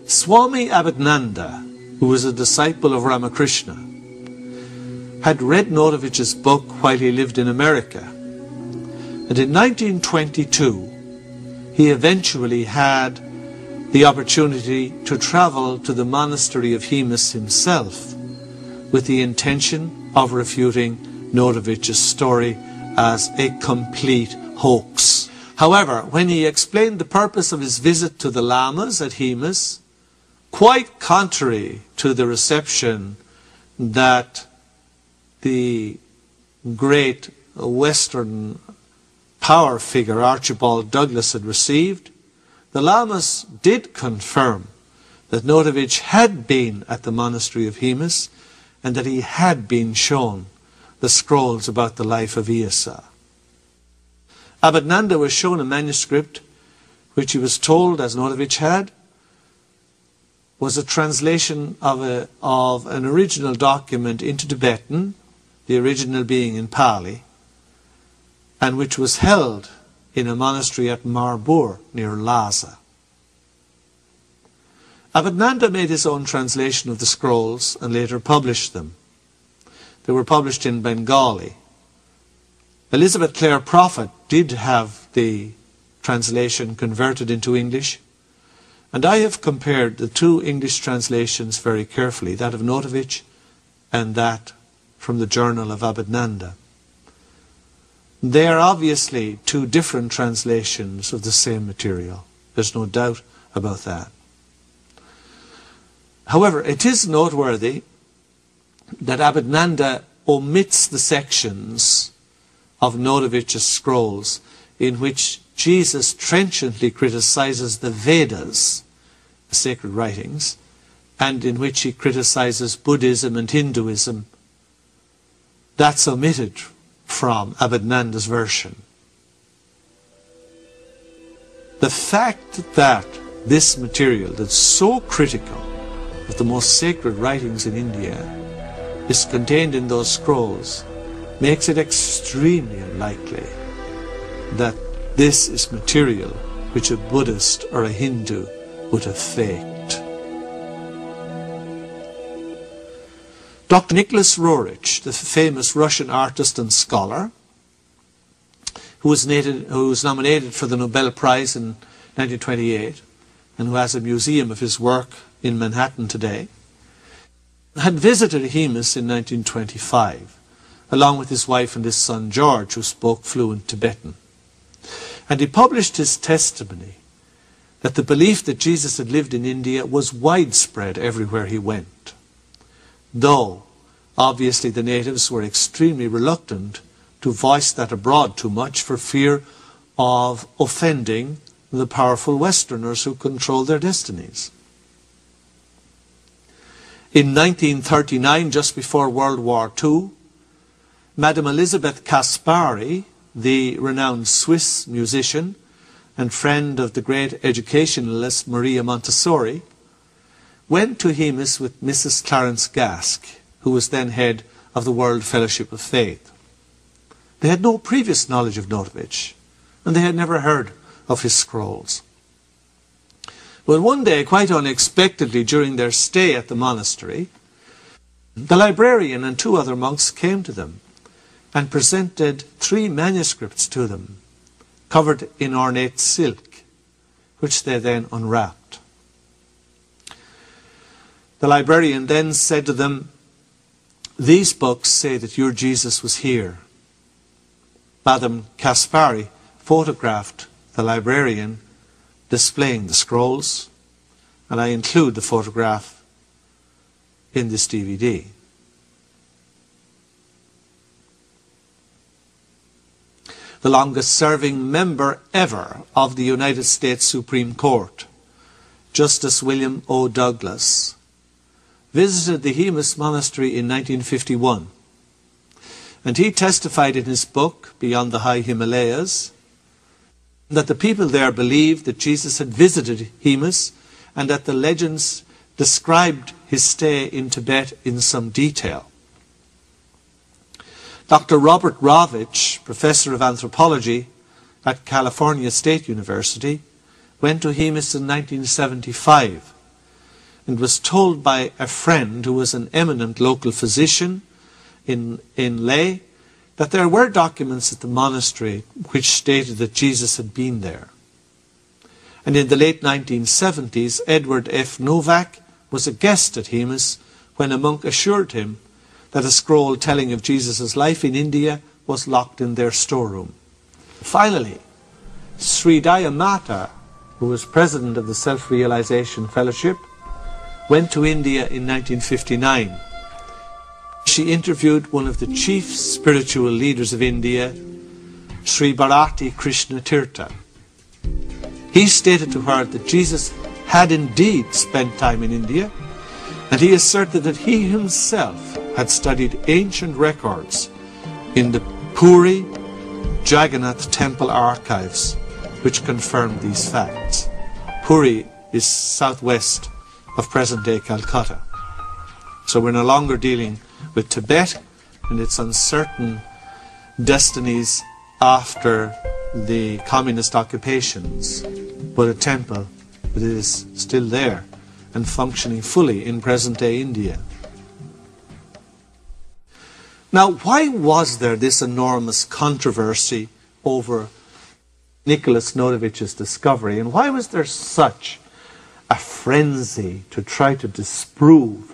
Speaker 1: Swami Abhinanda, who was a disciple of Ramakrishna, had read Notovich's book while he lived in America. And in 1922, he eventually had the opportunity to travel to the monastery of Hemus himself with the intention of refuting Notovich's story as a complete hoax. However, when he explained the purpose of his visit to the lamas at Hemus, quite contrary to the reception that the great Western power figure Archibald Douglas had received, the lamas did confirm that Notovich had been at the monastery of Hemus and that he had been shown the scrolls about the life of Esta. Abhinanda was shown a manuscript which he was told, as Notovich had, was a translation of an original document into Tibetan, the original being in Pali, and which was held in a monastery at Marburg near Lhasa. Abhinanda made his own translation of the scrolls and later published them. They were published in Bengali. Elizabeth Clare Prophet did have the translation converted into English, and I have compared the 2 English translations very carefully, that of Notovich and that from the journal of Abhinanda. They are obviously 2 different translations of the same material. There's no doubt about that. However, it is noteworthy that Abhinanda omits the sections of Notovich's scrolls in which Jesus trenchantly criticizes the Vedas, the sacred writings, and in which he criticizes Buddhism and Hinduism. That's omitted from Abhinanda's version. The fact that this material, that's so critical of the most sacred writings in India, is contained in those scrolls, makes it extremely unlikely that this is material which a Buddhist or a Hindu would have faked. Dr. Nicholas Roerich, the famous Russian artist and scholar, who was nominated for the Nobel Prize in 1928 and who has a museum of his work in Manhattan today, had visited Hemus in 1925, along with his wife and his son George, who spoke fluent Tibetan. And he published his testimony that the belief that Jesus had lived in India was widespread everywhere he went, though obviously the natives were extremely reluctant to voice that abroad too much for fear of offending the powerful Westerners who controlled their destinies. In 1939, just before World War II, Madame Elisabeth Kaspari, the renowned Swiss musician and friend of the great educationalist Maria Montessori, went to Hemus with Mrs. Clarence Gask, who was then head of the World Fellowship of Faith. They had no previous knowledge of Notovich, and they had never heard of his scrolls. But one day, quite unexpectedly during their stay at the monastery, the librarian and 2 other monks came to them and presented 3 manuscripts to them, covered in ornate silk, which they then unwrapped. The librarian then said to them, "These books say that your Jesus was here." Madame Kaspari photographed the librarian displaying the scrolls, and I include the photograph in this DVD. The longest-serving member ever of the United States Supreme Court, Justice William O. Douglas, visited the Hemus Monastery in 1951 And he testified in his book, Beyond the High Himalayas, that the people there believed that Jesus had visited Hemus and that the legends described his stay in Tibet in some detail. Dr. Robert Rovich, professor of anthropology at California State University, went to Hemus in 1975 and was told by a friend who was an eminent local physician in Leh that there were documents at the monastery which stated that Jesus had been there. And in the late 1970s, Edward F. Novak was a guest at Hemus when a monk assured him that a scroll telling of Jesus' life in India was locked in their storeroom. Finally, Sri Dayamata, who was president of the Self-Realization Fellowship, went to India in 1959. She interviewed one of the chief spiritual leaders of India, Sri Bharati Krishna Tirtha. He stated to her that Jesus had indeed spent time in India, and he asserted that he himself had studied ancient records in the Puri Jagannath temple archives, which confirmed these facts. Puri is southwest of present-day Calcutta. So we're no longer dealing with Tibet and its uncertain destinies after the communist occupations, but a temple that is still there and functioning fully in present-day India. Now, why was there this enormous controversy over Nicholas Notovich's discovery, and why was there such a frenzy to try to disprove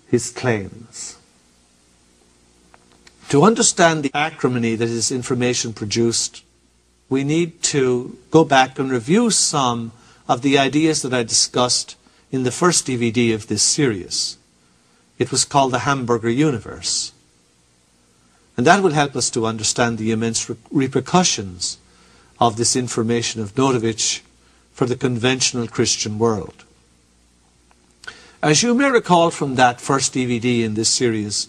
Speaker 1: his claims? To understand the acrimony that his information produced, we need to go back and review some of the ideas that I discussed in the first DVD of this series. It was called The Hamburger Universe. And that will help us to understand the immense repercussions of this information of Notovich for the conventional Christian world. As you may recall from that first DVD in this series,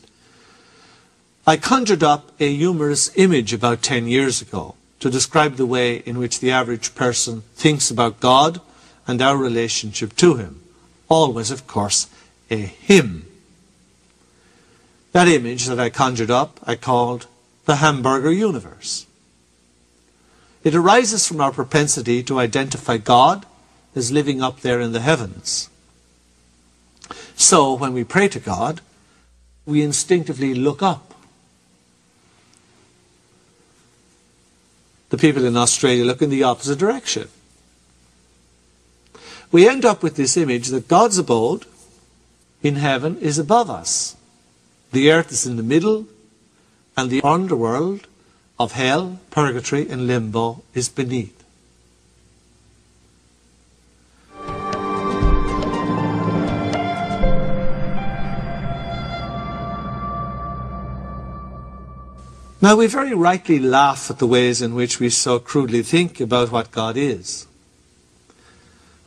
Speaker 1: I conjured up a humorous image about 10 years ago to describe the way in which the average person thinks about God and our relationship to him. Always, of course, a him. That image that I conjured up, I called the Hamburger Universe. It arises from our propensity to identify God as living up there in the heavens. So, when we pray to God, we instinctively look up. The people in Australia look in the opposite direction. We end up with this image that God's abode in heaven is above us. The earth is in the middle, and the underworld of hell, purgatory, and limbo is beneath. Now, we very rightly laugh at the ways in which we so crudely think about what God is,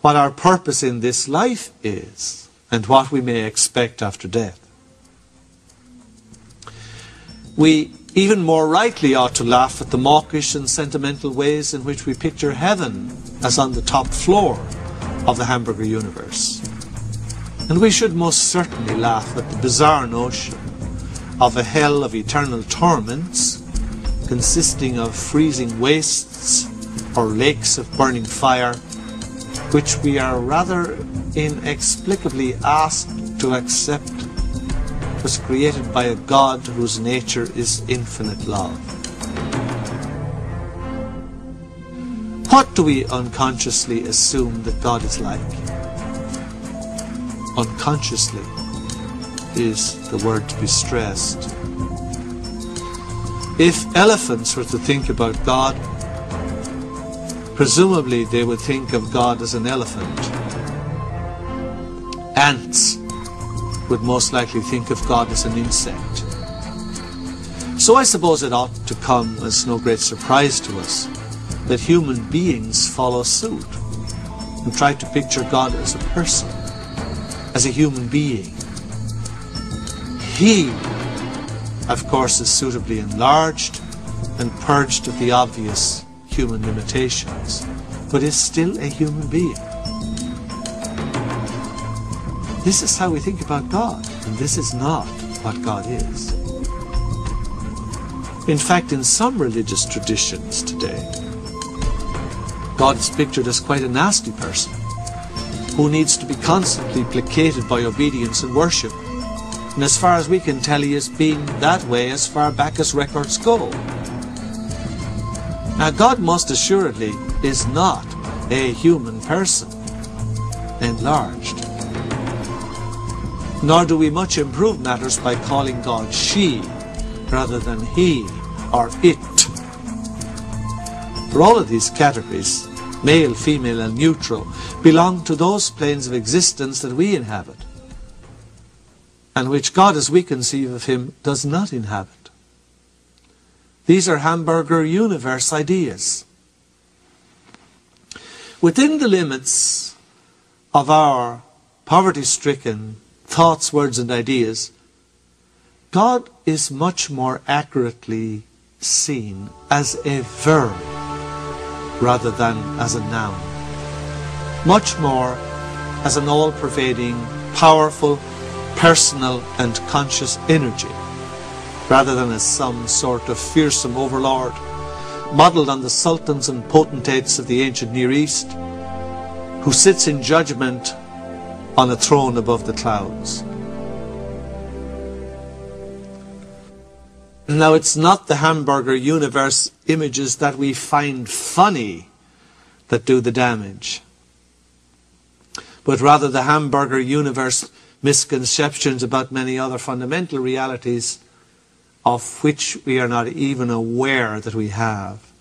Speaker 1: what our purpose in this life is, and what we may expect after death. We even more rightly ought to laugh at the mawkish and sentimental ways in which we picture heaven as on the top floor of the Hamburger Universe. And we should most certainly laugh at the bizarre notion of a hell of eternal torments consisting of freezing wastes or lakes of burning fire, which we are rather inexplicably asked to accept was created by a God whose nature is infinite love. What do we unconsciously assume that God is like? Unconsciously is the word to be stressed. If elephants were to think about God, presumably they would think of God as an elephant. Ants would most likely think of God as an insect. So I suppose it ought to come as no great surprise to us that human beings follow suit and try to picture God as a person, as a human being. He of course, is suitably enlarged and purged of the obvious human limitations, but is still a human being. This is how we think about God, and this is not what God is. In fact, in some religious traditions today, God is pictured as quite a nasty person who needs to be constantly placated by obedience and worship. And as far as we can tell, he has been that way as far back as records go. Now, God most assuredly is not a human person, enlarged. Nor do we much improve matters by calling God she rather than he or it. For all of these categories, male, female and neutral, belong to those planes of existence that we inhabit, and which God, as we conceive of him, does not inhabit. These are hamburger universe ideas. Within the limits of our poverty-stricken thoughts, words and ideas, God is much more accurately seen as a verb rather than as a noun. Much more as an all-pervading, powerful, personal and conscious energy, rather than as some sort of fearsome overlord, modelled on the sultans and potentates of the ancient Near East, who sits in judgment on a throne above the clouds. Now, it's not the hamburger universe images that we find funny that do the damage, but rather the hamburger universe misconceptions about many other fundamental realities of which we are not even aware that we have.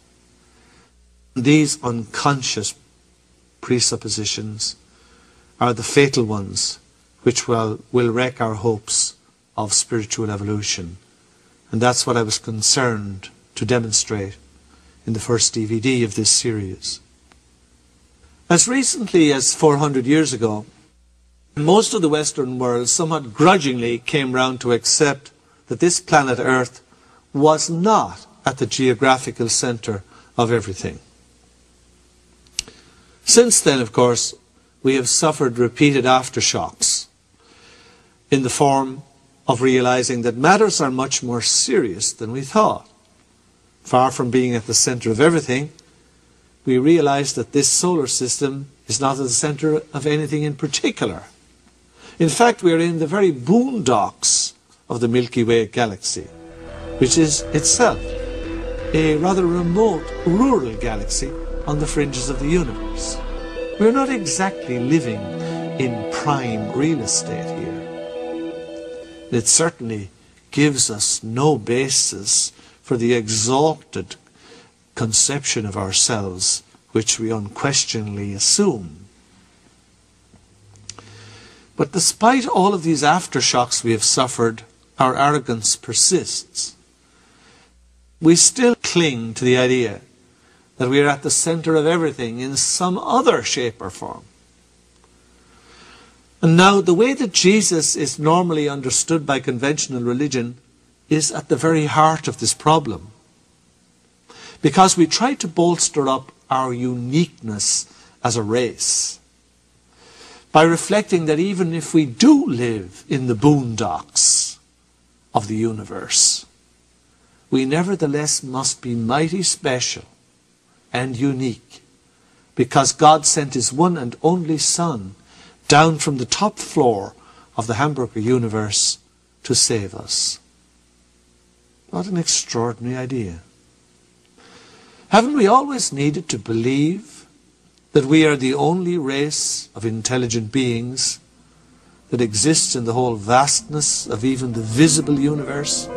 Speaker 1: These unconscious presuppositions are the fatal ones which will wreck our hopes of spiritual evolution. And that's what I was concerned to demonstrate in the first DVD of this series. As recently as 400 years ago, most of the Western world somewhat grudgingly came round to accept that this planet Earth was not at the geographical centre of everything. Since then, of course, we have suffered repeated aftershocks in the form of realizing that matters are much more serious than we thought. Far from being at the centre of everything, we realize that this solar system is not at the centre of anything in particular. In fact, we are in the very boondocks of the Milky Way galaxy, which is itself a rather remote rural galaxy on the fringes of the universe. We're not exactly living in prime real estate here. It certainly gives us no basis for the exalted conception of ourselves which we unquestionably assume. But despite all of these aftershocks we have suffered, our arrogance persists. We still cling to the idea that we are at the centre of everything in some other shape or form. And now, the way that Jesus is normally understood by conventional religion is at the very heart of this problem. Because we try to bolster up our uniqueness as a race by reflecting that even if we do live in the boondocks of the universe, we nevertheless must be mighty special and unique, because God sent his one and only Son down from the top floor of the hamburger universe to save us. What an extraordinary idea. Haven't we always needed to believe that we are the only race of intelligent beings that exists in the whole vastness of even the visible universe,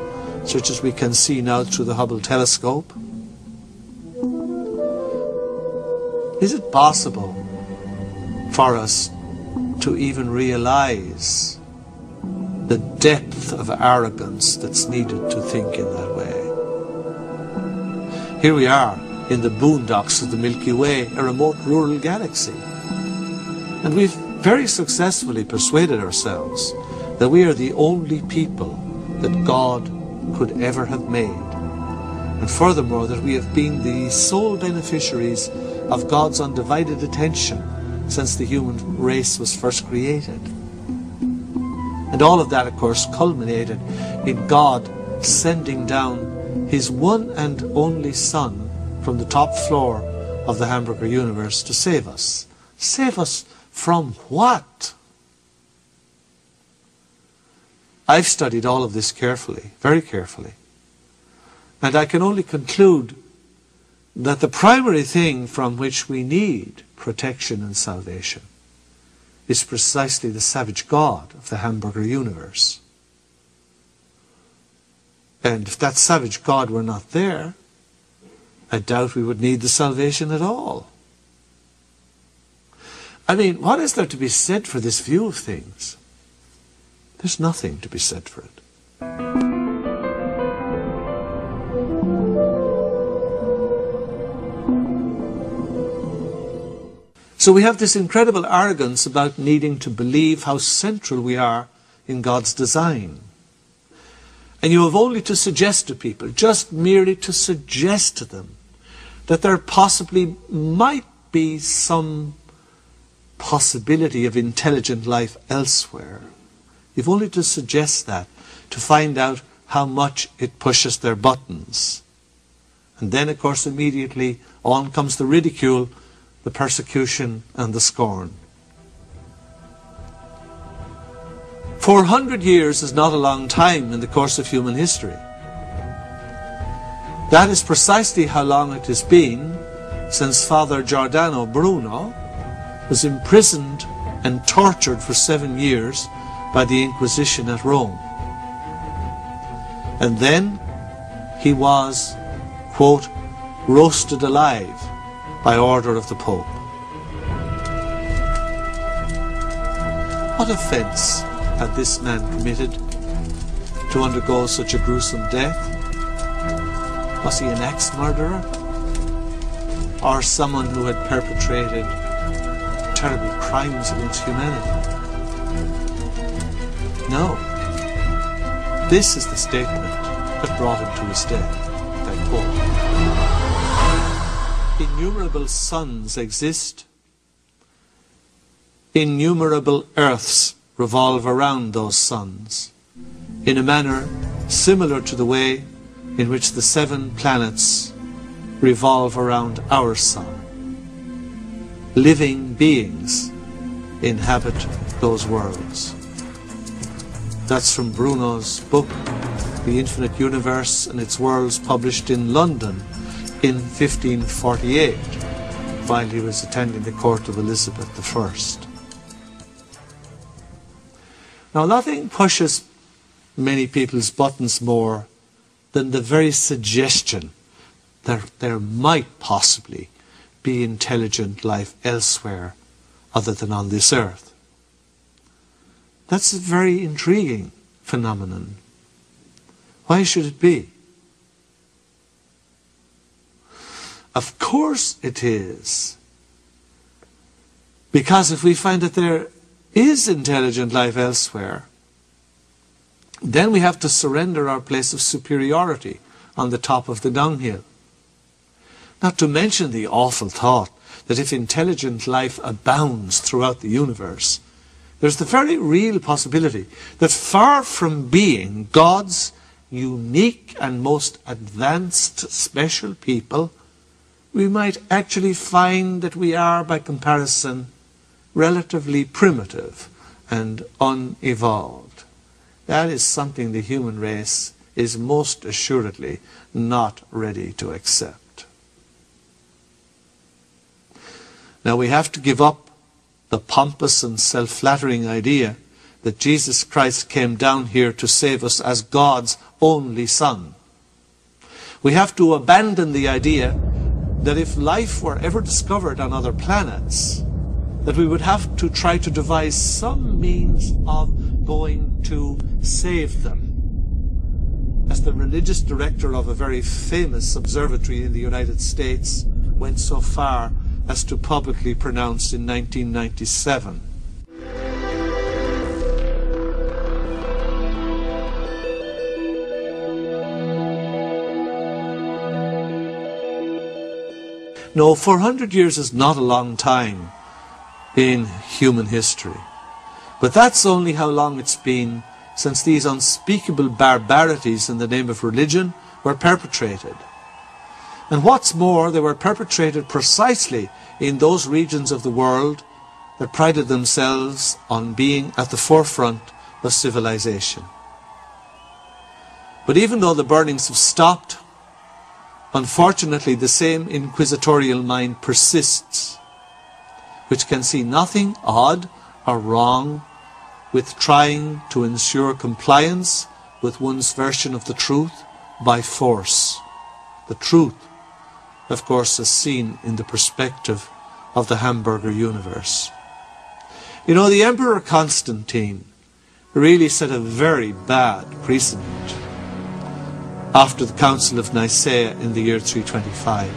Speaker 1: such as we can see now through the Hubble telescope? Is it possible for us to even realize the depth of arrogance that's needed to think in that way? Here we are in the boondocks of the Milky Way, a remote rural galaxy. And we've very successfully persuaded ourselves that we are the only people that God could ever have made. And furthermore, that we have been the sole beneficiaries of God's undivided attention since the human race was first created. And all of that, of course, culminated in God sending down His one and only Son from the top floor of the hamburger universe to save us. Save us from what? I've studied all of this carefully, very carefully. And I can only conclude that the primary thing from which we need protection and salvation is precisely the savage God of the hamburger universe. And if that savage God were not there, I doubt we would need the salvation at all. I mean, what is there to be said for this view of things? There's nothing to be said for it. So we have this incredible arrogance about needing to believe how central we are in God's design. And you have only to suggest to people, just merely to suggest to them, that there possibly might be some possibility of intelligent life elsewhere. You've only to suggest that to find out how much it pushes their buttons. And then, of course, immediately on comes the ridicule, the persecution, and the scorn. 400 years is not a long time in the course of human history. That is precisely how long it has been since Father Giordano Bruno was imprisoned and tortured for 7 years by the Inquisition at Rome. And then he was, quote, roasted alive by order of the Pope. What offence had this man committed to undergo such a gruesome death? Was he an axe murderer? Or someone who had perpetrated terrible crimes against humanity? No. This is the statement that brought him to his death. I quote, "Innumerable suns exist. Innumerable earths revolve around those suns in a manner similar to the way in which the 7 planets revolve around our sun. Living beings inhabit those worlds." That's from Bruno's book, The Infinite Universe and Its Worlds, published in London in 1548, while he was attending the court of Elizabeth I. Now, nothing pushes many people's buttons more than the very suggestion that there might possibly be intelligent life elsewhere other than on this earth. That's a very intriguing phenomenon. Why should it be? Of course it is. Because if we find that there is intelligent life elsewhere, then we have to surrender our place of superiority on the top of the dunghill. Not to mention the awful thought that if intelligent life abounds throughout the universe, there's the very real possibility that far from being God's unique and most advanced special people, we might actually find that we are, by comparison, relatively primitive and unevolved. That is something the human race is most assuredly not ready to accept. Now we have to give up the pompous and self-flattering idea that Jesus Christ came down here to save us as God's only Son. We have to abandon the idea that if life were ever discovered on other planets, that we would have to try to devise some means of going to save them. As the religious director of a very famous observatory in the United States went so far as to publicly pronounce in 1997. No, 400 years is not a long time in human history. But that's only how long it's been since these unspeakable barbarities in the name of religion were perpetrated. And what's more, they were perpetrated precisely in those regions of the world that prided themselves on being at the forefront of civilization. But even though the burnings have stopped, unfortunately the same inquisitorial mind persists, which can see nothing odd or wrong with trying to ensure compliance with one's version of the truth by force. The truth, of course, is seen in the perspective of the hamburger universe. You know, the Emperor Constantine really set a very bad precedent after the Council of Nicaea in the year 325,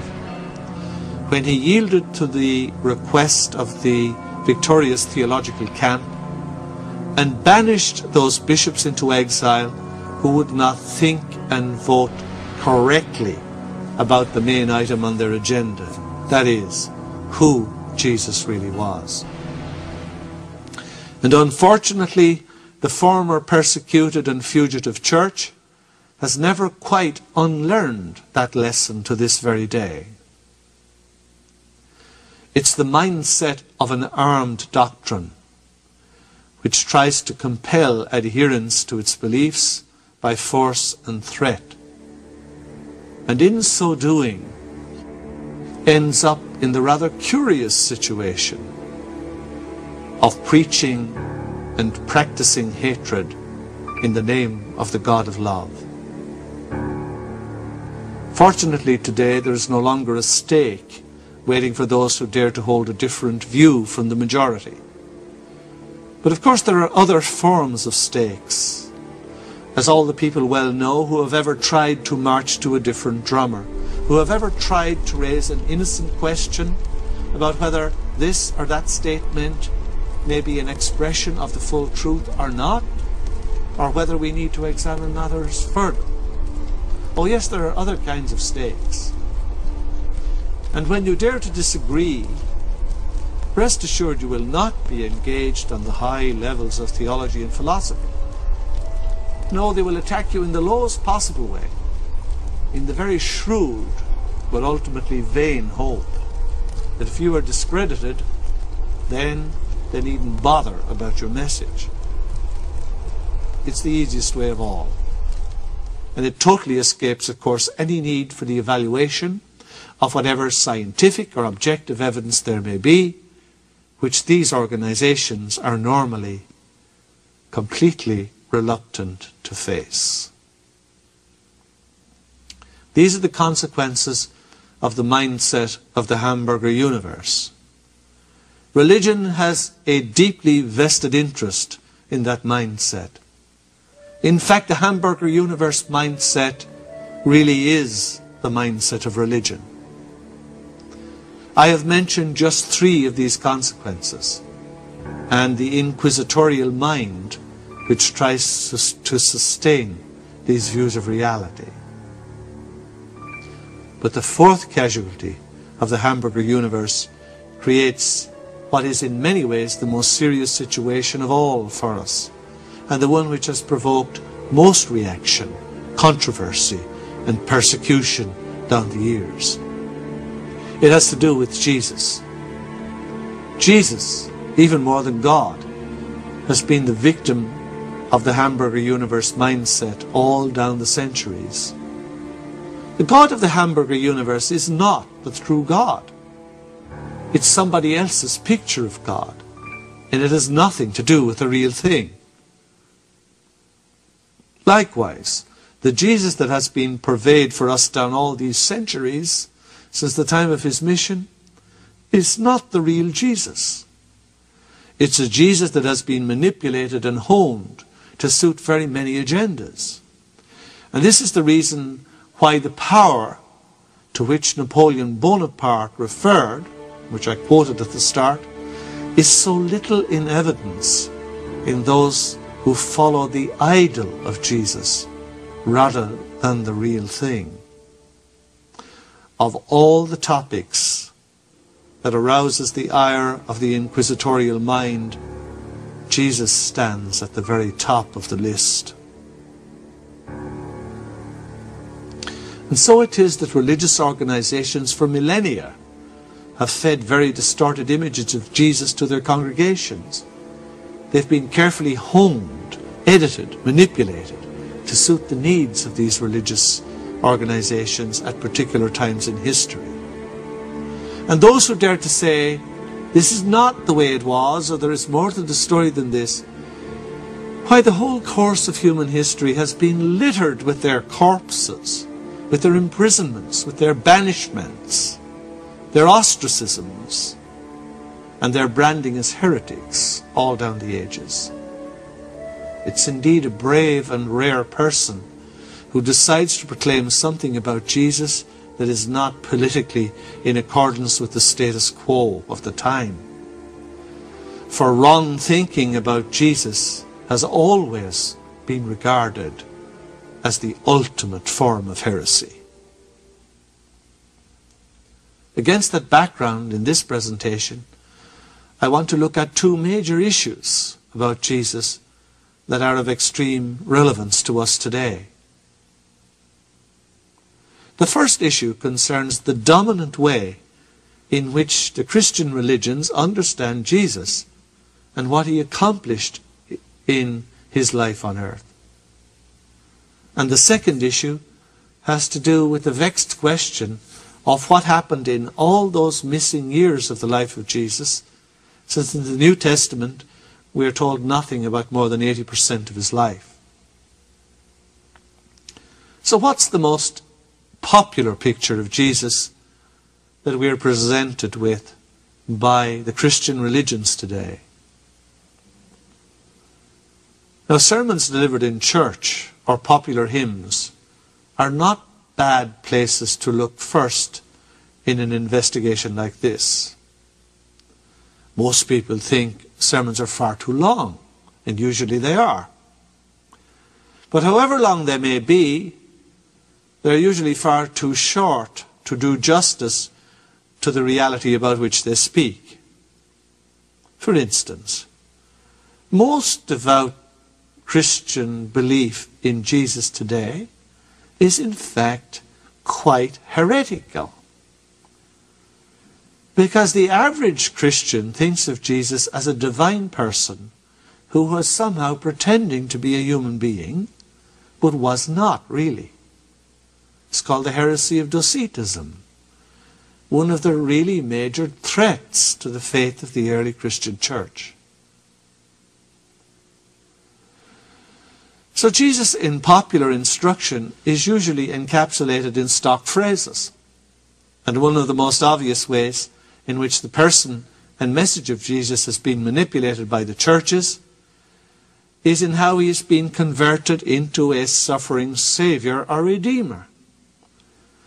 Speaker 1: when he yielded to the request of the victorious theological camp and banished those bishops into exile who would not think and vote correctly about the main item on their agenda, that is, who Jesus really was. And unfortunately, the former persecuted and fugitive church has never quite unlearned that lesson to this very day. It's the mindset of an armed doctrine which tries to compel adherence to its beliefs by force and threat, and in so doing ends up in the rather curious situation of preaching and practicing hatred in the name of the God of love. Fortunately today there is no longer a stake waiting for those who dare to hold a different view from the majority. But of course there are other forms of stakes, as all the people well know who have ever tried to march to a different drummer, who have ever tried to raise an innocent question about whether this or that statement may be an expression of the full truth or not, or whether we need to examine matters further. Oh yes, there are other kinds of stakes. And when you dare to disagree, rest assured you will not be engaged on the high levels of theology and philosophy. No, they will attack you in the lowest possible way, in the very shrewd but ultimately vain hope that if you are discredited, then they needn't bother about your message. It's the easiest way of all. And it totally escapes, of course, any need for the evaluation of whatever scientific or objective evidence there may be, which these organizations are normally completely reluctant to face. These are the consequences of the mindset of the hamburger universe. Religion has a deeply vested interest in that mindset. In fact, the hamburger universe mindset really is the mindset of religion. I have mentioned just 3 of these consequences, and the inquisitorial mind which tries to sustain these views of reality. But the 4th casualty of the hamburger universe creates what is in many ways the most serious situation of all for us, and the one which has provoked most reaction, controversy, and persecution down the years. It has to do with Jesus. Jesus, even more than God, has been the victim of the hamburger universe mindset all down the centuries. The God of the hamburger universe is not the true God. It's somebody else's picture of God, and it has nothing to do with the real thing. Likewise, the Jesus that has been purveyed for us down all these centuries, since the time of his mission, is not the real Jesus. It's a Jesus that has been manipulated and honed to suit very many agendas. And this is the reason why the power to which Napoleon Bonaparte referred, which I quoted at the start, is so little in evidence in those who follow the idol of Jesus rather than the real thing. Of all the topics that arouses the ire of the inquisitorial mind, Jesus stands at the very top of the list. And so it is that religious organizations for millennia have fed very distorted images of Jesus to their congregations. They've been carefully honed, edited, manipulated to suit the needs of these religious organizations at particular times in history. And those who dare to say, this is not the way it was, or there is more to the story than this, why, the whole course of human history has been littered with their corpses, with their imprisonments, with their banishments, their ostracisms, and their branding as heretics all down the ages. It's indeed a brave and rare person who decides to proclaim something about Jesus that is not politically in accordance with the status quo of the time. For wrong thinking about Jesus has always been regarded as the ultimate form of heresy. Against that background, in this presentation, I want to look at two major issues about Jesus that are of extreme relevance to us today. The first issue concerns the dominant way in which the Christian religions understand Jesus and what he accomplished in his life on earth. And the second issue has to do with the vexed question of what happened in all those missing years of the life of Jesus, since in the New Testament we are told nothing about more than 80% of his life. So what's the most popular picture of Jesus that we are presented with by the Christian religions today? Now, sermons delivered in church or popular hymns are not bad places to look first in an investigation like this. Most people think sermons are far too long, and usually they are. But however long they may be, they're usually far too short to do justice to the reality about which they speak. For instance, most devout Christian belief in Jesus today is in fact quite heretical. Because the average Christian thinks of Jesus as a divine person who was somehow pretending to be a human being, but was not really. It's called the heresy of Docetism, one of the really major threats to the faith of the early Christian church. So Jesus in popular instruction is usually encapsulated in stock phrases. And one of the most obvious ways in which the person and message of Jesus has been manipulated by the churches is in how he has been converted into a suffering Saviour or Redeemer,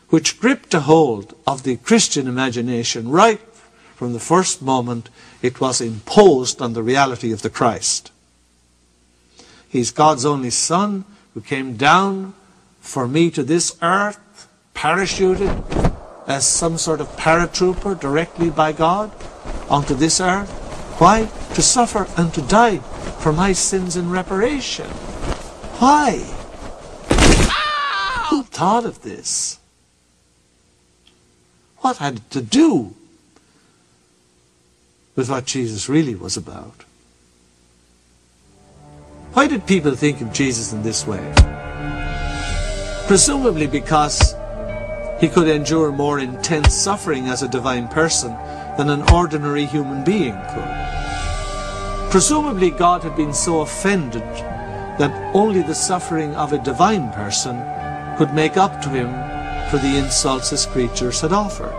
Speaker 1: which gripped a hold of the Christian imagination right from the first moment it was imposed on the reality of the Christ. He's God's only Son who came down for me to this earth, parachuted as some sort of paratrooper directly by God onto this earth. Why? To suffer and to die for my sins in reparation. Why? Who thought of this? What had it to do with what Jesus really was about? Why did people think of Jesus in this way? Presumably because he could endure more intense suffering as a divine person than an ordinary human being could. Presumably God had been so offended that only the suffering of a divine person could make up to him for the insults his creatures had offered.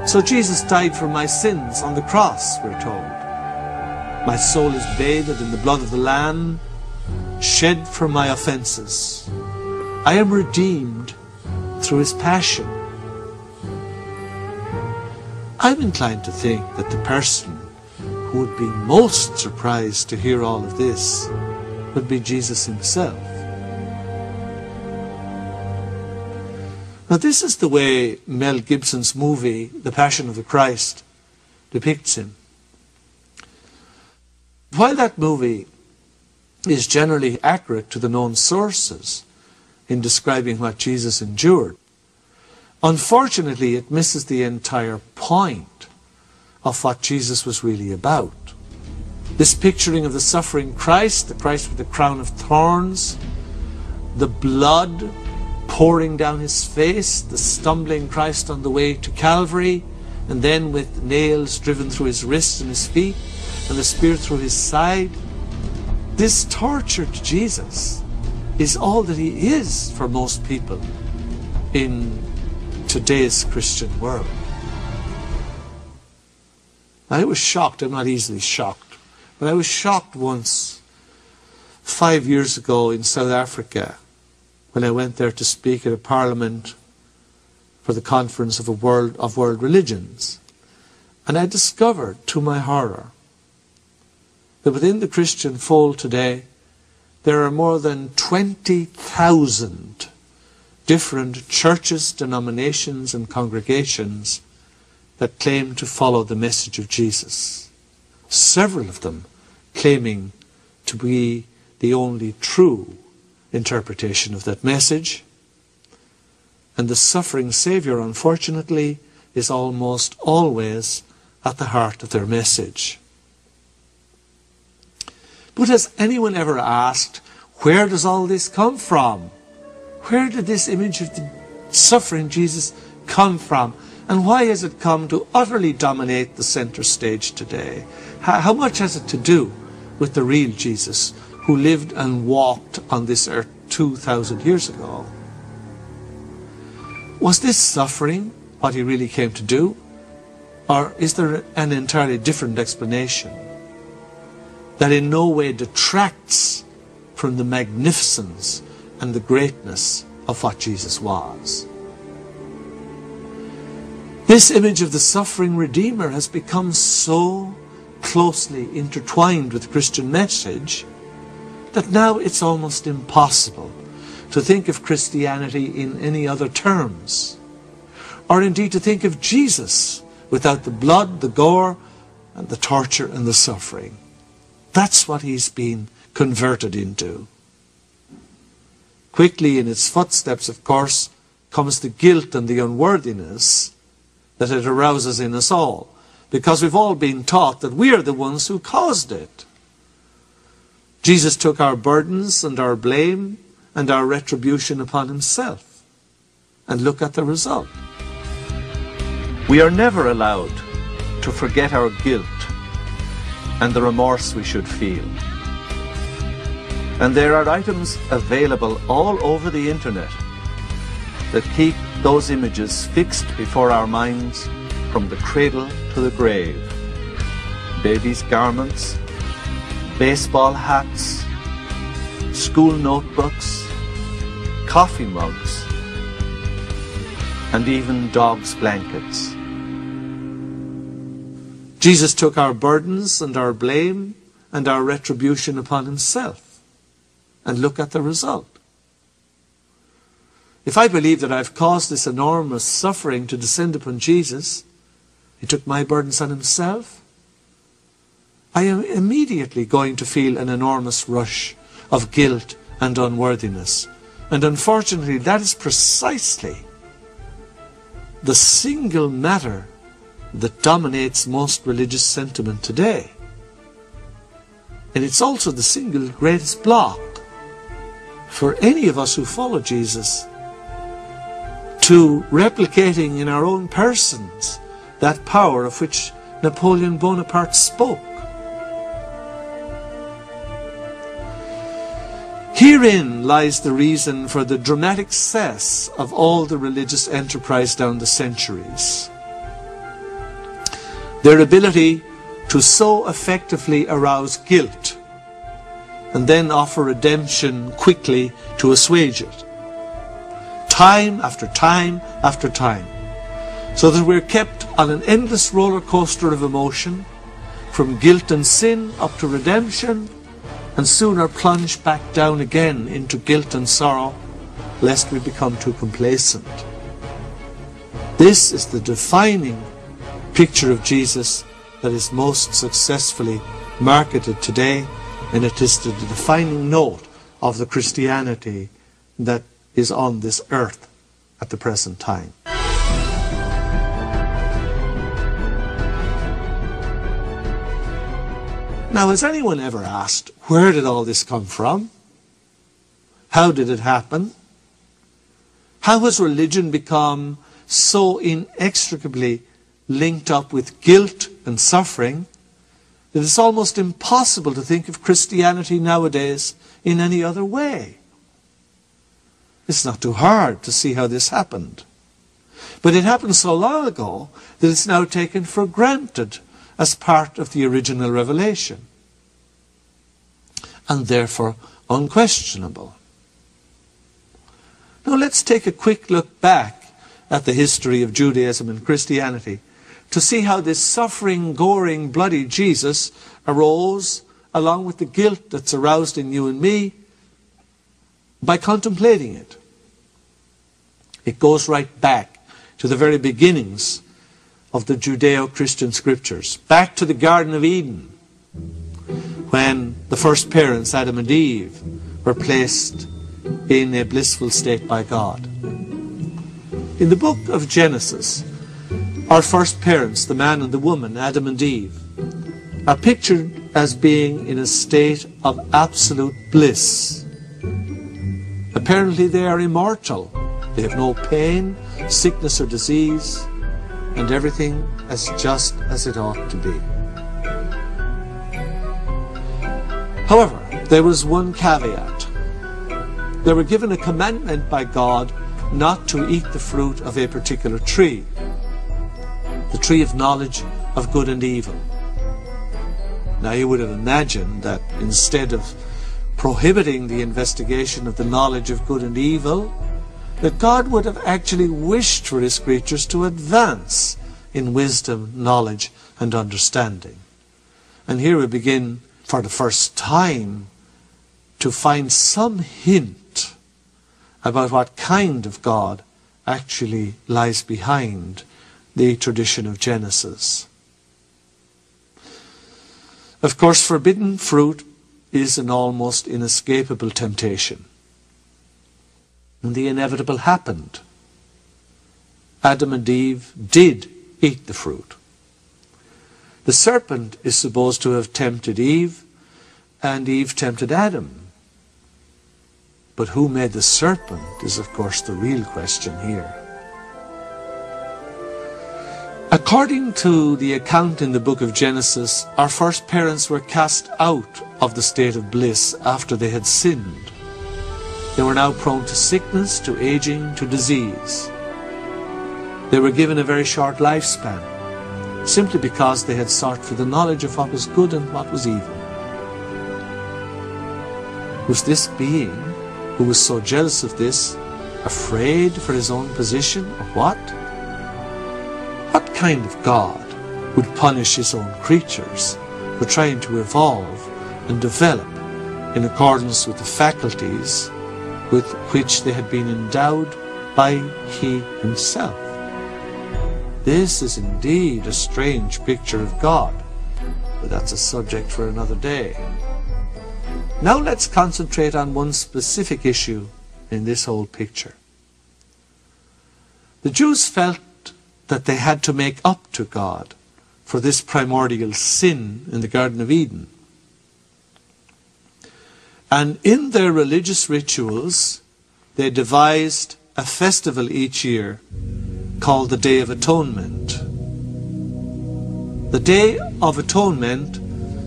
Speaker 1: So Jesus died for my sins on the cross, we're told. My soul is bathed in the blood of the Lamb, shed for my offences. I am redeemed through his passion. I'm inclined to think that the person who would be most surprised to hear all of this would be Jesus himself. Now this is the way Mel Gibson's movie, The Passion of the Christ, depicts him. While that movie is generally accurate to the known sources in describing what Jesus endured, unfortunately it misses the entire point of what Jesus was really about. This picturing of the suffering Christ, the Christ with the crown of thorns, the blood pouring down his face, the stumbling Christ on the way to Calvary, and then with nails driven through his wrists and his feet, and the spear through his side. This tortured Jesus is all that he is for most people in today's Christian world. I was shocked. I'm not easily shocked, but I was shocked once 5 years ago in South Africa when I went there to speak at a parliament for the conference of world religions. And I discovered, to my horror, that within the Christian fold today, there are more than 20,000 different churches, denominations, and congregations that claim to follow the message of Jesus. Several of them claiming to be the only true interpretation of that message. And the suffering Saviour, unfortunately, is almost always at the heart of their message. But has anyone ever asked, where does all this come from? Where did this image of the suffering Jesus come from? And why has it come to utterly dominate the center stage today? How much has it to do with the real Jesus who lived and walked on this earth 2,000 years ago? Was this suffering what he really came to do? Or is there an entirely different explanation that in no way detracts from the magnificence and the greatness of what Jesus was? This image of the suffering Redeemer has become so closely intertwined with the Christian message that now it's almost impossible to think of Christianity in any other terms, or indeed to think of Jesus without the blood, the gore, and the torture and the suffering. That's what he's been converted into. Quickly in its footsteps, of course, comes the guilt and the unworthiness that it arouses in us all, because we've all been taught that we are the ones who caused it. Jesus took our burdens and our blame and our retribution upon himself. And look at the result. We are never allowed to forget our guilt and the remorse we should feel. And there are items available all over the internet that keep those images fixed before our minds from the cradle to the grave. Babies' garments, baseball hats, school notebooks, coffee mugs, and even dogs' blankets. Jesus took our burdens and our blame and our retribution upon himself. And look at the result. If I believe that I've caused this enormous suffering to descend upon Jesus, he took my burdens on himself, I am immediately going to feel an enormous rush of guilt and unworthiness. And unfortunately, that is precisely the single matter that dominates most religious sentiment today. And it's also the single greatest block for any of us who follow Jesus to replicating in our own persons that power of which Napoleon Bonaparte spoke. Herein lies the reason for the dramatic success of all the religious enterprise down the centuries. Their ability to so effectively arouse guilt and then offer redemption quickly to assuage it. Time after time after time. So that we're kept on an endless roller coaster of emotion, from guilt and sin up to redemption, and soon are plunged back down again into guilt and sorrow, lest we become too complacent. This is the defining picture of Jesus that is most successfully marketed today, and it is the defining note of the Christianity that is on this earth at the present time. Now, has anyone ever asked, where did all this come from? How did it happen? How has religion become so inextricably linked up with guilt and suffering that it's almost impossible to think of Christianity nowadays in any other way? It's not too hard to see how this happened. But it happened so long ago that it's now taken for granted as part of the original revelation, and therefore unquestionable. Now let's take a quick look back at the history of Judaism and Christianity to see how this suffering, goring, bloody Jesus arose along with the guilt that's aroused in you and me by contemplating it. It goes right back to the very beginnings of the Judeo-Christian scriptures, back to the Garden of Eden, when the first parents, Adam and Eve, were placed in a blissful state by God. In the book of Genesis, our first parents, the man and the woman, Adam and Eve, are pictured as being in a state of absolute bliss. Apparently they are immortal. They have no pain, sickness or disease, and everything is just as it ought to be. However, there was one caveat. They were given a commandment by God not to eat the fruit of a particular tree, the tree of knowledge of good and evil. Now you would have imagined that instead of prohibiting the investigation of the knowledge of good and evil, that God would have actually wished for his creatures to advance in wisdom, knowledge and understanding. And here we begin for the first time to find some hint about what kind of God actually lies behind the tradition of Genesis. Of course, forbidden fruit is an almost inescapable temptation. And the inevitable happened. Adam and Eve did eat the fruit. The serpent is supposed to have tempted Eve, and Eve tempted Adam. But who made the serpent is, of course, the real question here. According to the account in the book of Genesis, our first parents were cast out of the state of bliss after they had sinned. They were now prone to sickness, to aging, to disease. They were given a very short lifespan, simply because they had sought for the knowledge of what was good and what was evil. Was this being, who was so jealous of this, afraid for his own position, or what? What kind of God would punish his own creatures for trying to evolve and develop in accordance with the faculties with which they had been endowed by he himself? This is indeed a strange picture of God, but that's a subject for another day. Now let's concentrate on one specific issue in this whole picture. The Jews felt that they had to make up to God for this primordial sin in the Garden of Eden. And in their religious rituals, they devised a festival each year called the Day of Atonement. The Day of Atonement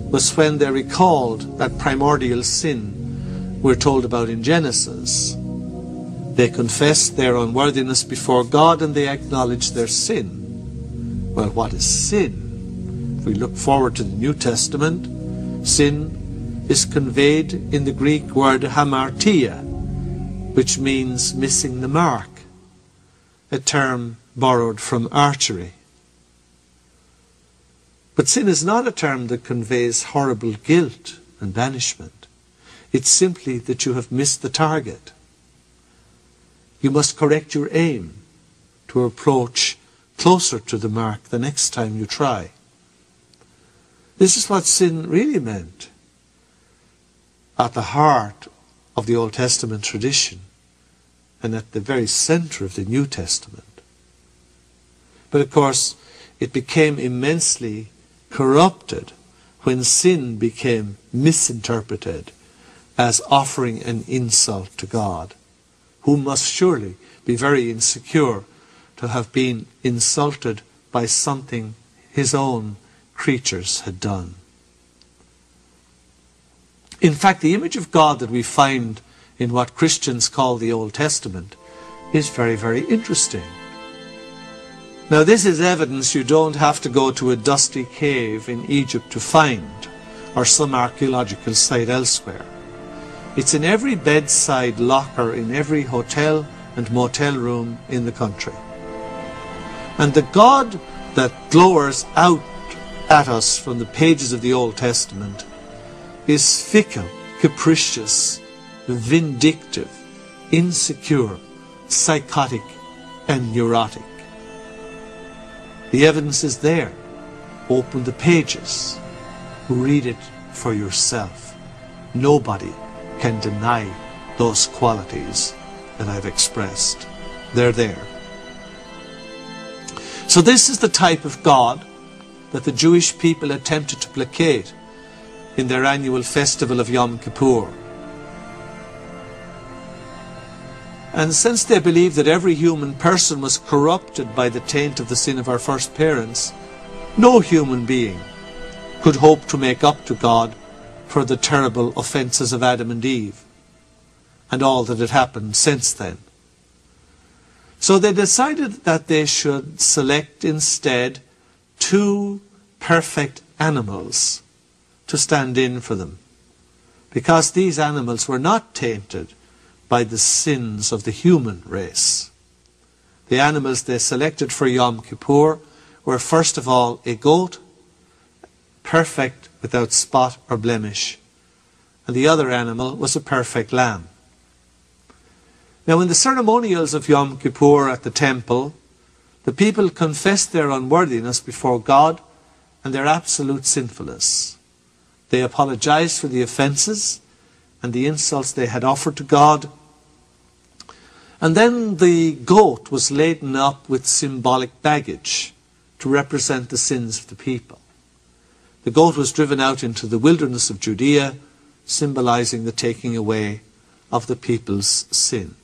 Speaker 1: was when they recalled that primordial sin we're told about in Genesis. They confessed their unworthiness before God and they acknowledged their sin. Well, what is sin? If we look forward to the New Testament, sin is conveyed in the Greek word hamartia, which means missing the mark, a term borrowed from archery. But sin is not a term that conveys horrible guilt and banishment. It's simply that you have missed the target. You must correct your aim to approach closer to the mark the next time you try. This is what sin really meant at the heart of the Old Testament tradition and at the very center of the New Testament. But of course, it became immensely corrupted when sin became misinterpreted as offering an insult to God, who must surely be very insecure to have been insulted by something his own creatures had done. In fact, the image of God that we find in what Christians call the Old Testament is very, very interesting. Now, this is evidence you don't have to go to a dusty cave in Egypt to find, or some archaeological site elsewhere. It's in every bedside locker in every hotel and motel room in the country. And the God that glowers out at us from the pages of the Old Testament is fickle, capricious, vindictive, insecure, psychotic, and neurotic. The evidence is there. Open the pages. Read it for yourself. Nobody can deny those qualities that I've expressed. They're there. So this is the type of God that the Jewish people attempted to placate in their annual festival of Yom Kippur. And since they believed that every human person was corrupted by the taint of the sin of our first parents, no human being could hope to make up to God for the terrible offences of Adam and Eve and all that had happened since then. So they decided that they should select instead 2 perfect animals to stand in for them, because these animals were not tainted by the sins of the human race. The animals they selected for Yom Kippur were first of all a goat, perfect without spot or blemish, and the other animal was a perfect lamb. Now, in the ceremonials of Yom Kippur at the temple, the people confessed their unworthiness before God and their absolute sinfulness. They apologized for the offenses and the insults they had offered to God. And then the goat was laden up with symbolic baggage to represent the sins of the people. The goat was driven out into the wilderness of Judea, symbolizing the taking away of the people's sin.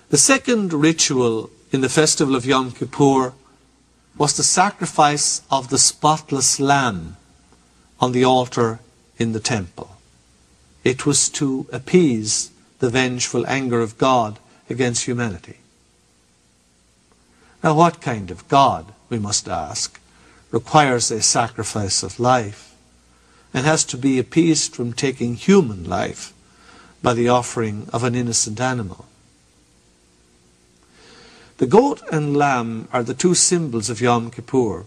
Speaker 1: The second ritual in the festival of Yom Kippur was the sacrifice of the spotless lamb on the altar in the temple. It was to appease the vengeful anger of God against humanity. Now, what kind of God, we must ask, requires a sacrifice of life and has to be appeased from taking human life by the offering of an innocent animal? The goat and lamb are the 2 symbols of Yom Kippur.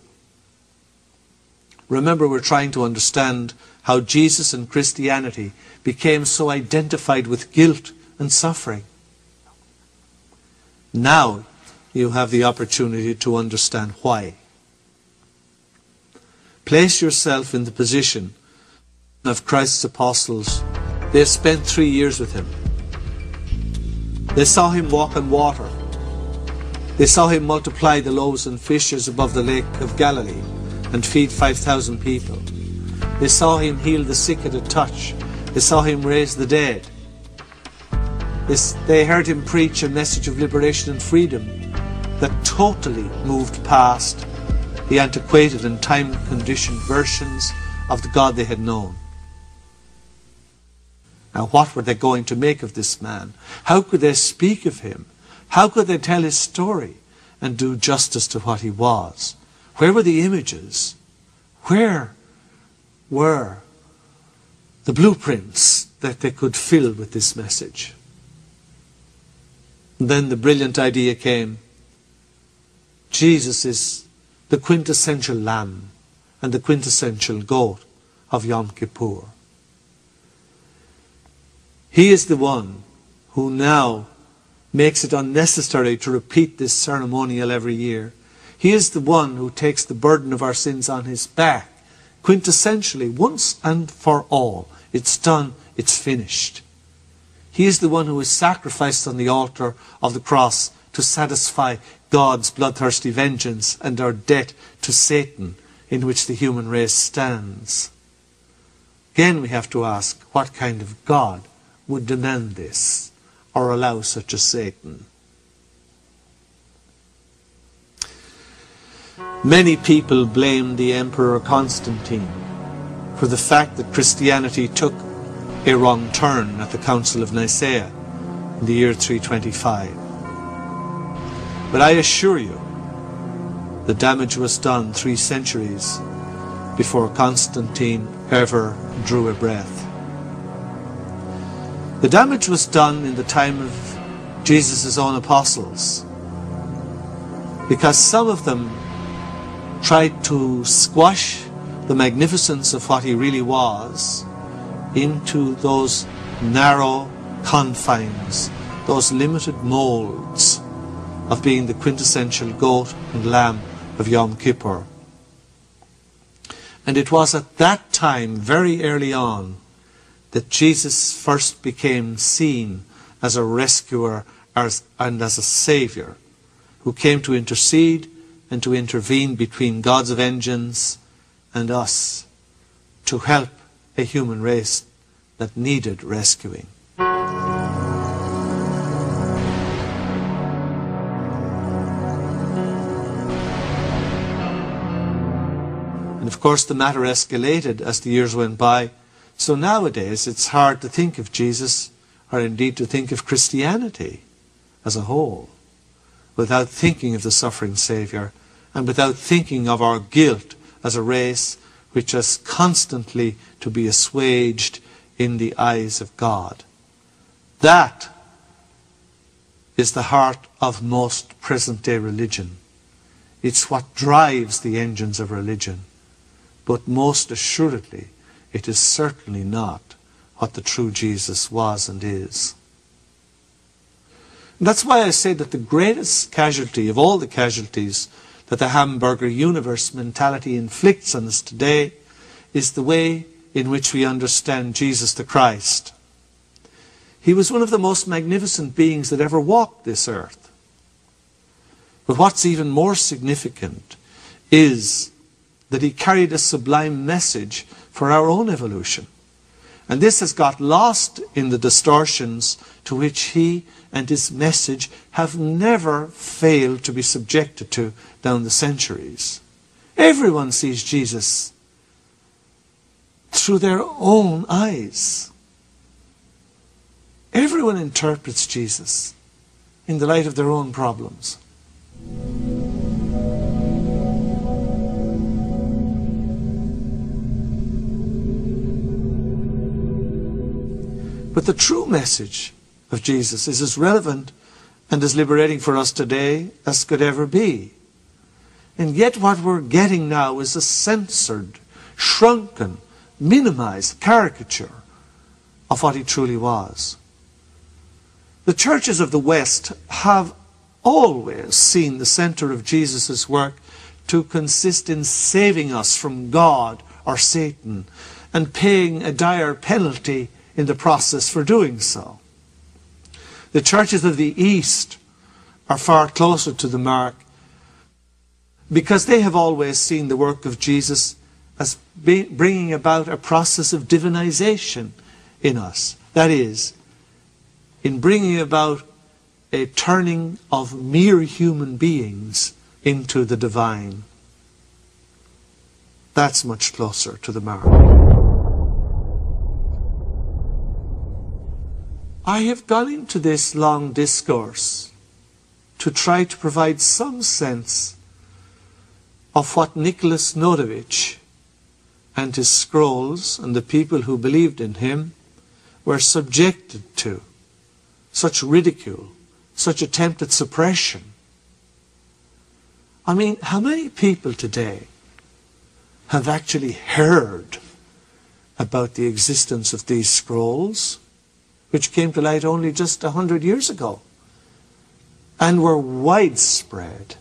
Speaker 1: Remember, we're trying to understand how Jesus and Christianity became so identified with guilt and suffering. Now you have the opportunity to understand why. Place yourself in the position of Christ's apostles. They spent 3 years with him. They saw him walk on water. They saw him multiply the loaves and fishes above the lake of Galilee and feed 5,000 people. They saw him heal the sick at a touch. They saw him raise the dead. They heard him preach a message of liberation and freedom that totally moved past the antiquated and time-conditioned versions of the God they had known. Now, what were they going to make of this man? How could they speak of him? How could they tell his story and do justice to what he was? Where were the images? Where were the blueprints that they could fill with this message? And then the brilliant idea came. Jesus is the quintessential lamb and the quintessential goat of Yom Kippur. He is the one who now makes it unnecessary to repeat this ceremonial every year. He is the one who takes the burden of our sins on his back, quintessentially, once and for all. It's done, it's finished. He is the one who is sacrificed on the altar of the cross to satisfy God's bloodthirsty vengeance and our debt to Satan, in which the human race stands. Again, we have to ask, what kind of God would demand this or allow such a Satan? Many people blame the Emperor Constantine for the fact that Christianity took a wrong turn at the Council of Nicaea in the year 325. But I assure you, the damage was done 3 centuries before Constantine ever drew a breath. The damage was done in the time of Jesus' own apostles, because some of them tried to squash the magnificence of what he really was into those narrow confines, those limited molds of being the quintessential goat and lamb of Yom Kippur. And it was at that time, very early on, that Jesus first became seen as a rescuer and as a saviour, who came to intercede and to intervene between God's vengeance and us, to help a human race that needed rescuing. And of course the matter escalated as the years went by, so nowadays it's hard to think of Jesus, or indeed to think of Christianity as a whole, without thinking of the suffering Saviour, and without thinking of our guilt as a race which has constantly to be assuaged in the eyes of God. That is the heart of most present-day religion. It's what drives the engines of religion. But most assuredly, it is certainly not what the true Jesus was and is. And that's why I say that the greatest casualty of all the casualties that the hamburger universe mentality inflicts on us today is the way in which we understand Jesus the Christ. He was one of the most magnificent beings that ever walked this earth. But what's even more significant is that he carried a sublime message for our own evolution. And this has got lost in the distortions to which he and his message have never failed to be subjected to down the centuries. Everyone sees Jesus through their own eyes. Everyone interprets Jesus in the light of their own problems. But the true message of Jesus is as relevant and as liberating for us today as could ever be. And yet what we're getting now is a censored, shrunken, minimized caricature of what he truly was. The churches of the West have always seen the center of Jesus' work to consist in saving us from God or Satan and paying a dire penalty in the process for doing so. The churches of the East are far closer to the mark because they have always seen the work of Jesus as bringing about a process of divinization in us. That is, in bringing about a turning of mere human beings into the divine. That's much closer to the mark. I have gone into this long discourse to try to provide some sense of what Nicholas Nodovich and his scrolls and the people who believed in him were subjected to. Such ridicule, such attempted suppression. I mean, how many people today have actually heard about the existence of these scrolls, which came to light only just 100 years ago and were widespread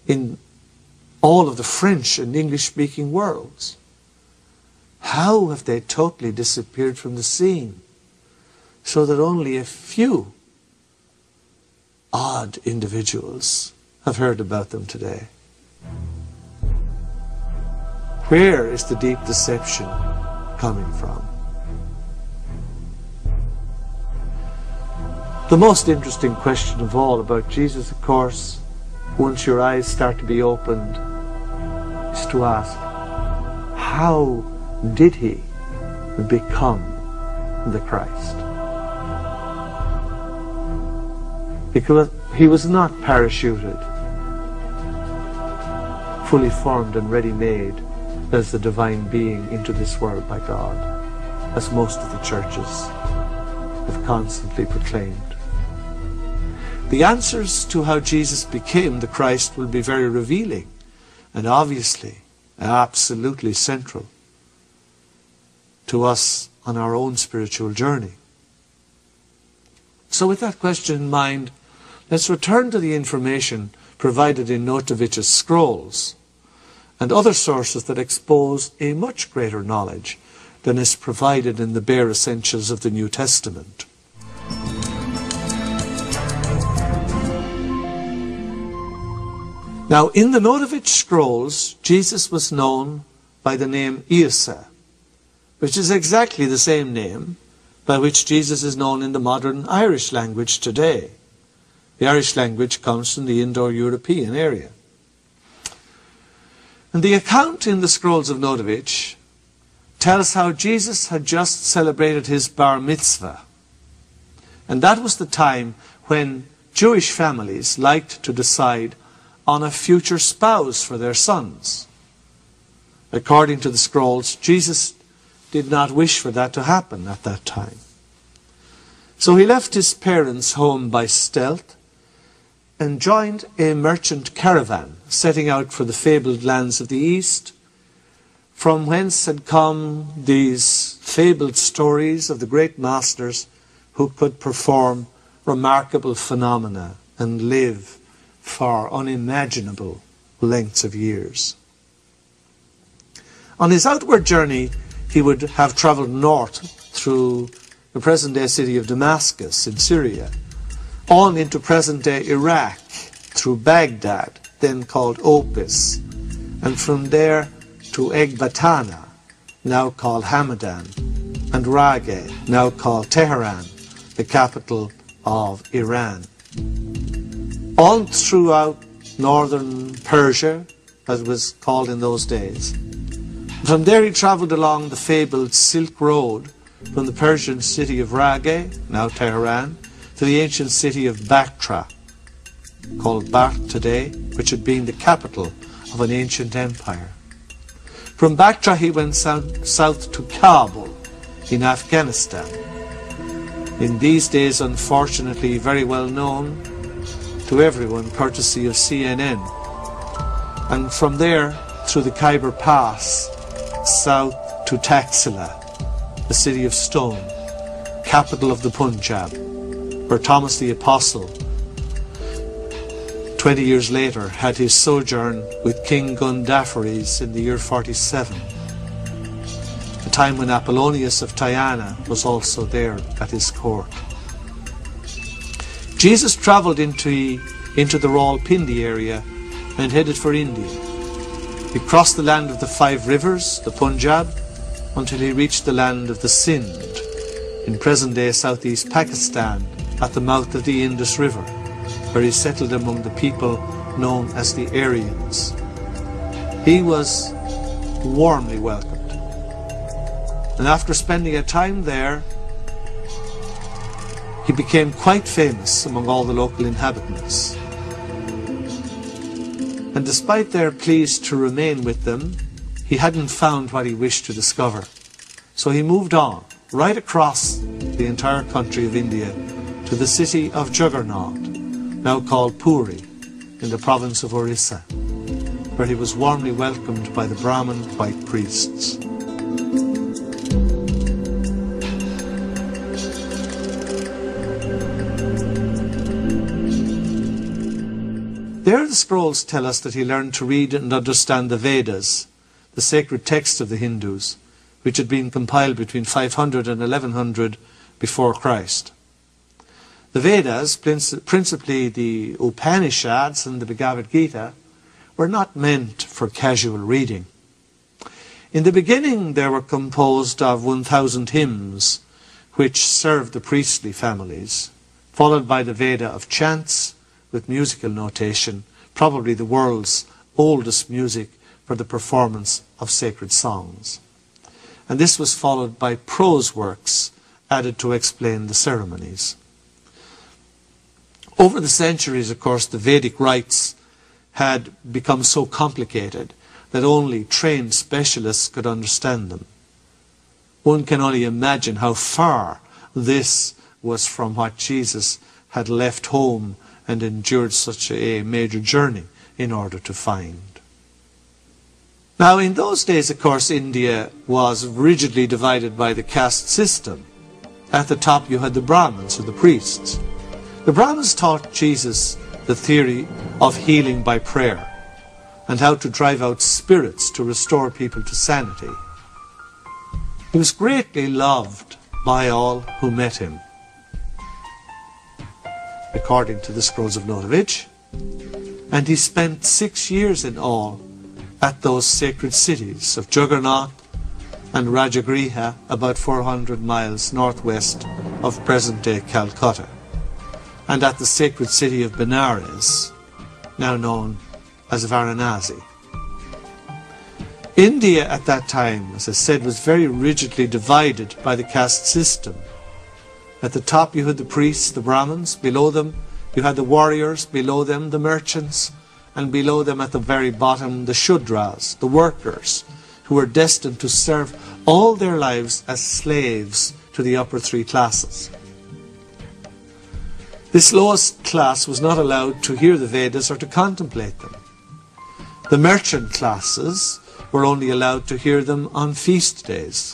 Speaker 1: in all of the French and English-speaking worlds. How have they totally disappeared from the scene, so that only a few odd individuals have heard about them today? Where is the deep deception coming from? The most interesting question of all about Jesus, of course, once your eyes start to be opened, is to ask, how did he become the Christ? Because he was not parachuted, fully formed and ready-made as the divine being into this world by God, as most of the churches have constantly proclaimed. The answers to how Jesus became the Christ will be very revealing and obviously absolutely central to us on our own spiritual journey. So with that question in mind, let's return to the information provided in Notovich's scrolls and other sources that expose a much greater knowledge than is provided in the bare essentials of the New Testament. Now, in the Notovich scrolls, Jesus was known by the name Esta, which is exactly the same name by which Jesus is known in the modern Irish language today. The Irish language comes from the Indo-European area. And the account in the scrolls of Notovich tells how Jesus had just celebrated his bar mitzvah. And that was the time when Jewish families liked to decide on a future spouse for their sons. According to the scrolls, Jesus did not wish for that to happen at that time. So he left his parents' home by stealth and joined a merchant caravan setting out for the fabled lands of the East, from whence had come these fabled stories of the great masters who could perform remarkable phenomena and live for unimaginable lengths of years. On his outward journey, he would have travelled north through the present-day city of Damascus in Syria, on into present-day Iraq, through Baghdad, then called Opis, and from there to Ecbatana, now called Hamadan, and Rage, now called Tehran, the capital of Iran. All throughout northern Persia, as it was called in those days. From there he travelled along the fabled Silk Road from the Persian city of Rage, now Tehran, to the ancient city of Bactra, called Bart today, which had been the capital of an ancient empire. From Bactra he went south to Kabul in Afghanistan. In these days, unfortunately, very well known to everyone, courtesy of CNN. And from there, through the Khyber Pass, south to Taxila, the city of stone, capital of the Punjab, where Thomas the Apostle, 20 years later, had his sojourn with King Gundafres in the year 47, a time when Apollonius of Tyana was also there at his court. Jesus travelled into the Rawalpindi area and headed for India. He crossed the land of the 5 rivers, the Punjab, until he reached the land of the Sindh, in present-day southeast Pakistan, at the mouth of the Indus River, where he settled among the people known as the Aryans. He was warmly welcomed, and after spending a time there, he became quite famous among all the local inhabitants. And despite their pleas to remain with them, he hadn't found what he wished to discover. So he moved on, right across the entire country of India, to the city of Juggernaut, now called Puri, in the province of Orissa, where he was warmly welcomed by the Brahmin white priests. There the scrolls tell us that he learned to read and understand the Vedas, the sacred text of the Hindus, which had been compiled between 500 and 1100 before Christ. The Vedas, principally the Upanishads and the Bhagavad Gita, were not meant for casual reading. In the beginning they were composed of 1,000 hymns which served the priestly families, followed by the Veda of chants with musical notation, probably the world's oldest music for the performance of sacred songs. And this was followed by prose works added to explain the ceremonies. Over the centuries, of course, the Vedic rites had become so complicated that only trained specialists could understand them. One can only imagine how far this was from what Jesus had left home and endured such a major journey in order to find. Now, in those days, of course, India was rigidly divided by the caste system. At the top you had the Brahmins, or the priests. The Brahmins taught Jesus the theory of healing by prayer and how to drive out spirits to restore people to sanity. He was greatly loved by all who met him, according to the scrolls of Notovich, and he spent 6 years in all at those sacred cities of Jagannath and Rajagriha, about 400 miles northwest of present-day Calcutta, and at the sacred city of Benares, now known as Varanasi. India at that time, as I said, was very rigidly divided by the caste system. At the top you had the priests, the Brahmins, below them you had the warriors, below them the merchants, and below them at the very bottom the Shudras, the workers, who were destined to serve all their lives as slaves to the upper three classes. This lowest class was not allowed to hear the Vedas or to contemplate them. The merchant classes were only allowed to hear them on feast days.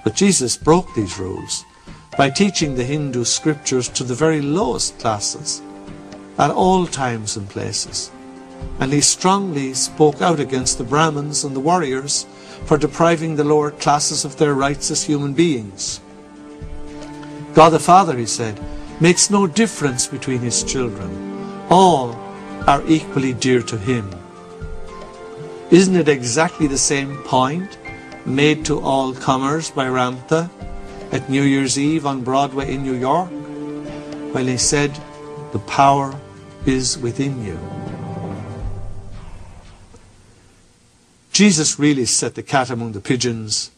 Speaker 1: But Jesus broke these rules by teaching the Hindu scriptures to the very lowest classes at all times and places. And he strongly spoke out against the Brahmins and the warriors for depriving the lower classes of their rights as human beings. God the Father, he said, makes no difference between his children. All are equally dear to him. Isn't it exactly the same point made to all comers by Ramtha at New Year's Eve on Broadway in New York, while he said, "The power is within you"? Jesus really set the cat among the pigeons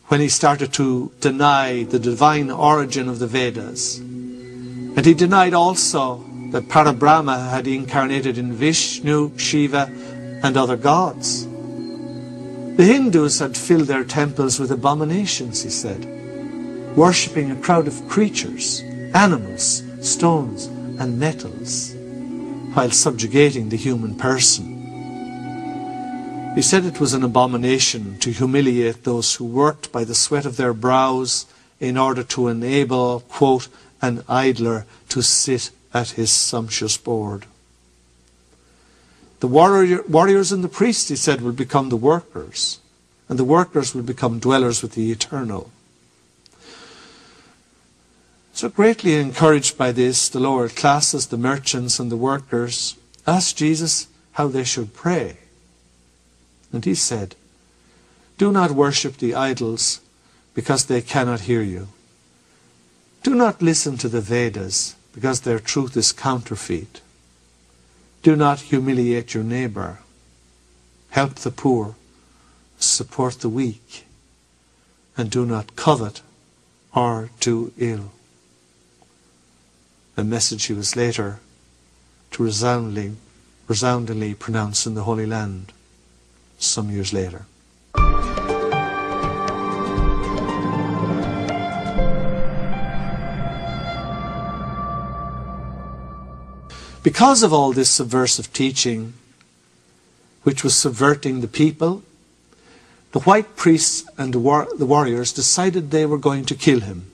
Speaker 1: when he started to deny the divine origin of the Vedas. And he denied also that Parabrahma had incarnated in Vishnu, Shiva, and other gods. The Hindus had filled their temples with abominations, he said, worshipping a crowd of creatures, animals, stones, and metals, while subjugating the human person. He said it was an abomination to humiliate those who worked by the sweat of their brows in order to enable, quote, an idler to sit at his sumptuous board. The warriors and the priests, he said, will become the workers, and the workers will become dwellers with the eternal. So greatly encouraged by this, the lower classes, the merchants and the workers, asked Jesus how they should pray. And he said, "Do not worship the idols because they cannot hear you. Do not listen to the Vedas because their truth is counterfeit. Do not humiliate your neighbor. Help the poor, support the weak, and do not covet or do ill." A message he was later to resoundingly pronounce in the Holy Land some years later. Because of all this subversive teaching, which was subverting the people, the white priests and the warriors decided they were going to kill him.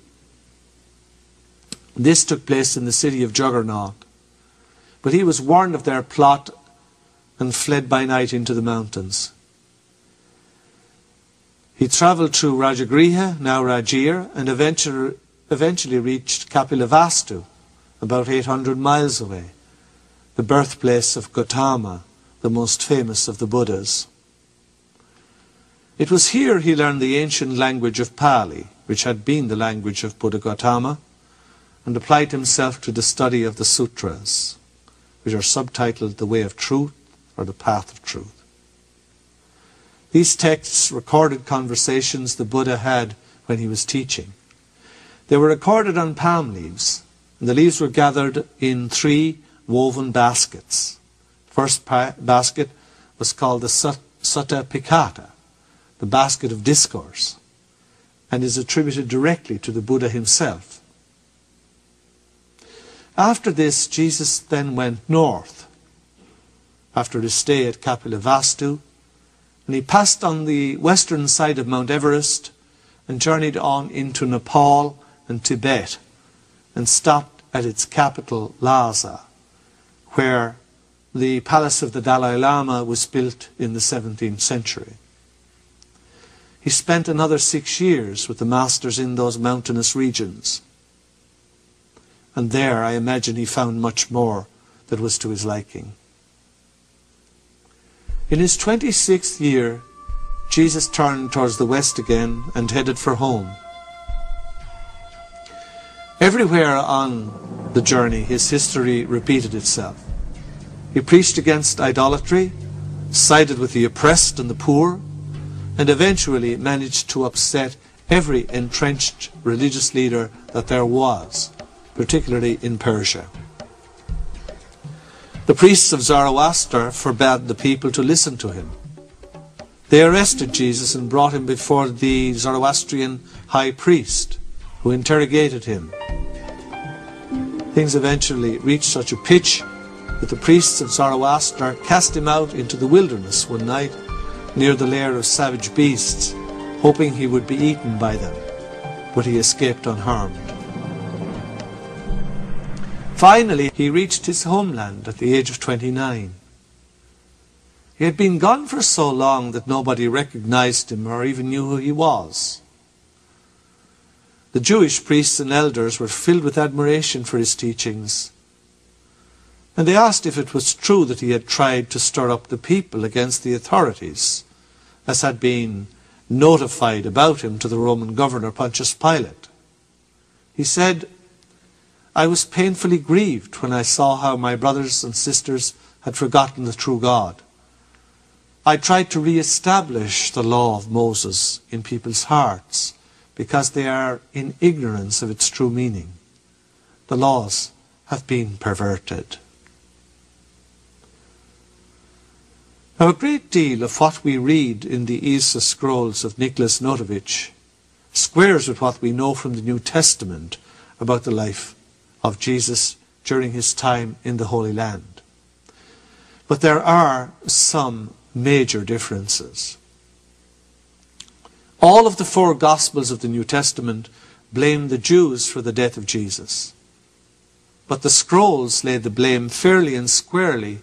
Speaker 1: This took place in the city of Jagannath, but he was warned of their plot and fled by night into the mountains. He travelled through Rajagriha, now Rajir, and eventually reached Kapilavastu, about 800 miles away, the birthplace of Gautama, the most famous of the Buddhas. It was here he learned the ancient language of Pali, which had been the language of Buddha Gautama, and applied himself to the study of the sutras, which are subtitled The Way of Truth or The Path of Truth. These texts recorded conversations the Buddha had when he was teaching. They were recorded on palm leaves, and the leaves were gathered in 3 woven baskets. The first basket was called the Sutta Pikata, the basket of discourse, and is attributed directly to the Buddha himself. After this, Jesus then went north, after his stay at Kapilavastu, and he passed on the western side of Mount Everest and journeyed on into Nepal and Tibet, and stopped at its capital, Lhasa, where the palace of the Dalai Lama was built in the 17th century. He spent another 6 years with the masters in those mountainous regions. And there, I imagine, he found much more that was to his liking. In his 26th year, Jesus turned towards the west again and headed for home. Everywhere on the journey, his history repeated itself. He preached against idolatry, sided with the oppressed and the poor, and eventually managed to upset every entrenched religious leader that there was, particularly in Persia. The priests of Zoroaster forbade the people to listen to him. They arrested Jesus and brought him before the Zoroastrian high priest, who interrogated him. Things eventually reached such a pitch that the priests of Zoroaster cast him out into the wilderness one night near the lair of savage beasts, hoping he would be eaten by them, but he escaped unharmed. Finally, he reached his homeland at the age of 29. He had been gone for so long that nobody recognized him or even knew who he was. The Jewish priests and elders were filled with admiration for his teachings, and they asked if it was true that he had tried to stir up the people against the authorities, as had been notified about him to the Roman governor Pontius Pilate. He said, "I was painfully grieved when I saw how my brothers and sisters had forgotten the true God. I tried to re-establish the law of Moses in people's hearts because they are in ignorance of its true meaning. The laws have been perverted." Now, a great deal of what we read in the Esta scrolls of Nicholas Notovich squares with what we know from the New Testament about the life of Jesus during his time in the Holy Land. But there are some major differences. All of the 4 Gospels of the New Testament blame the Jews for the death of Jesus, but the scrolls lay the blame fairly and squarely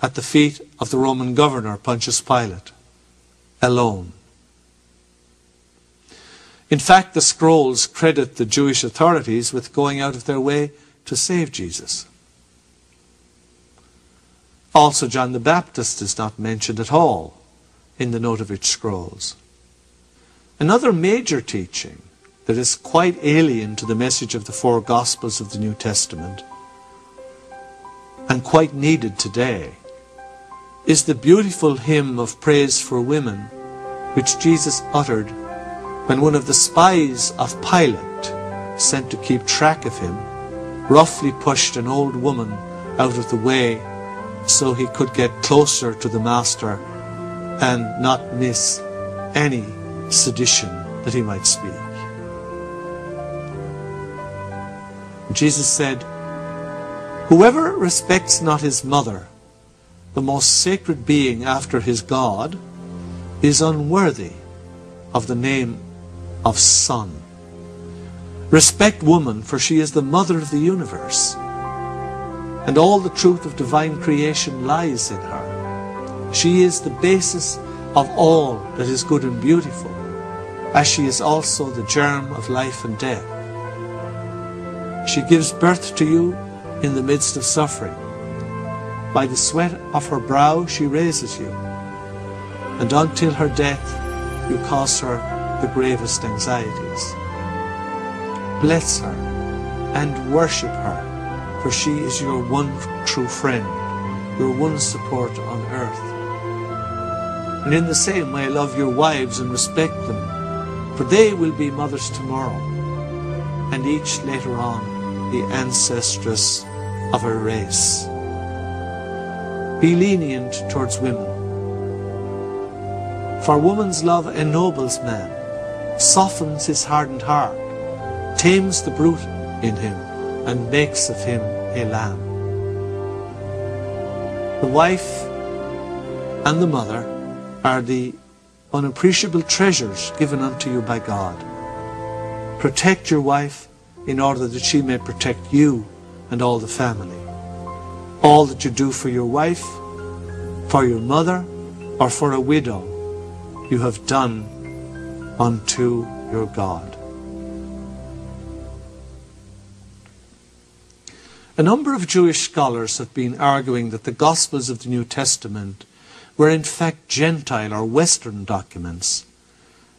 Speaker 1: at the feet of the Roman governor Pontius Pilate alone. In fact, the scrolls credit the Jewish authorities with going out of their way to save Jesus. Also, John the Baptist is not mentioned at all in the Notovich scrolls. Another major teaching that is quite alien to the message of the 4 Gospels of the New Testament, and quite needed today, is the beautiful hymn of praise for women which Jesus uttered when one of the spies of Pilate, sent to keep track of him, roughly pushed an old woman out of the way so he could get closer to the master and not miss any sedition that he might speak. Jesus said, "Whoever respects not his mother, the most sacred being after his God, is unworthy of the name of son. Respect woman, for she is the mother of the universe. and all the truth of divine creation lies in her. She is the basis of all that is good and beautiful, as she is also the germ of life and death. She gives birth to you in the midst of suffering. By the sweat of her brow she raises you, and until her death you cause her the gravest anxieties. Bless her and worship her, for she is your one true friend, your one support on earth. And in the same way love your wives and respect them, for they will be mothers tomorrow, and each later on the ancestress of her race. Be lenient towards women, for woman's love ennobles man, softens his hardened heart, tames the brute in him, and makes of him a lamb. The wife and the mother are the unappreciable treasures given unto you by God. Protect your wife in order that she may protect you and all the family. All that you do for your wife, for your mother, or for a widow, you have done unto your God. A number of Jewish scholars have been arguing that the Gospels of the New Testament were in fact Gentile or Western documents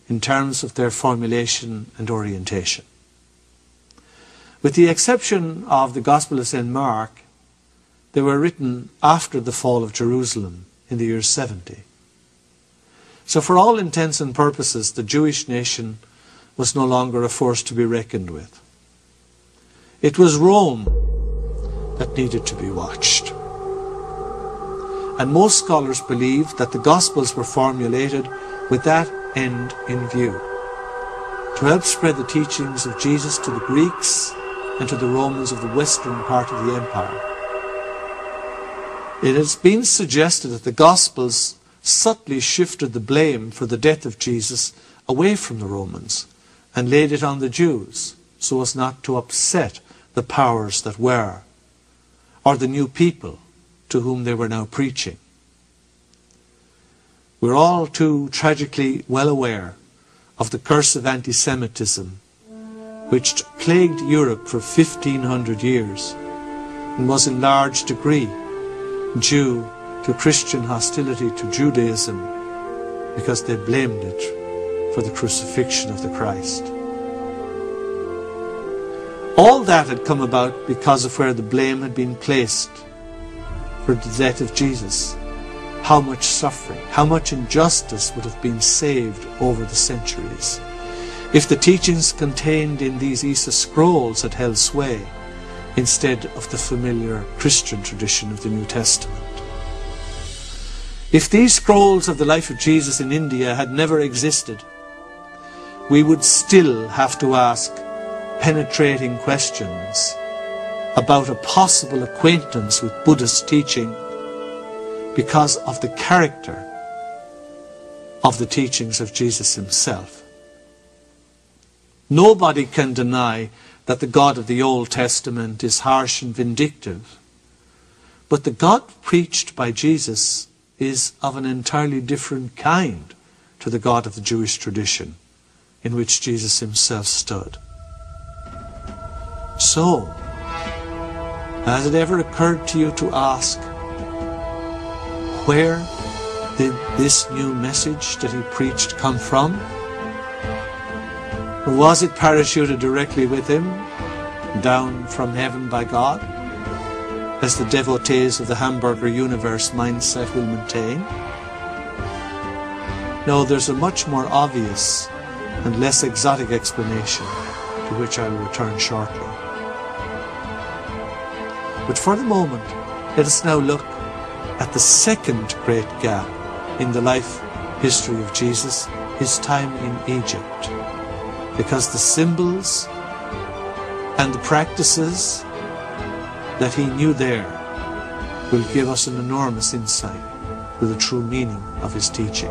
Speaker 1: in terms of their formulation and orientation. With the exception of the Gospel of St. Mark, they were written after the fall of Jerusalem in the year 70. So for all intents and purposes, the Jewish nation was no longer a force to be reckoned with. It was Rome that needed to be watched. And most scholars believe that the Gospels were formulated with that end in view, to help spread the teachings of Jesus to the Greeks and to the Romans of the western part of the empire. It has been suggested that the Gospels subtly shifted the blame for the death of Jesus away from the Romans and laid it on the Jews so as not to upset the powers that were, or the new people to whom they were now preaching. We're all too tragically well aware of the curse of anti-Semitism which plagued Europe for 1500 years and was in large degree due to Christian hostility to Judaism because they blamed it for the crucifixion of the Christ. All that had come about because of where the blame had been placed for the death of Jesus. How much suffering, how much injustice would have been saved over the centuries if the teachings contained in these Esta scrolls had held sway instead of the familiar Christian tradition of the New Testament. If these scrolls of the life of Jesus in India had never existed, we would still have to ask penetrating questions about a possible acquaintance with Buddhist teaching because of the character of the teachings of Jesus himself. Nobody can deny that the God of the Old Testament is harsh and vindictive, but the God preached by Jesus is of an entirely different kind to the God of the Jewish tradition in which Jesus himself stood. So, has it ever occurred to you to ask, where did this new message that he preached come from? Or was it parachuted directly with him, down from heaven by God, as the devotees of the hamburger universe mindset will maintain? No, there's a much more obvious and less exotic explanation to which I will return shortly. But for the moment, let us now look at the second great gap in the life history of Jesus, his time in Egypt. Because the symbols and the practices that he knew there will give us an enormous insight to the true meaning of his teaching.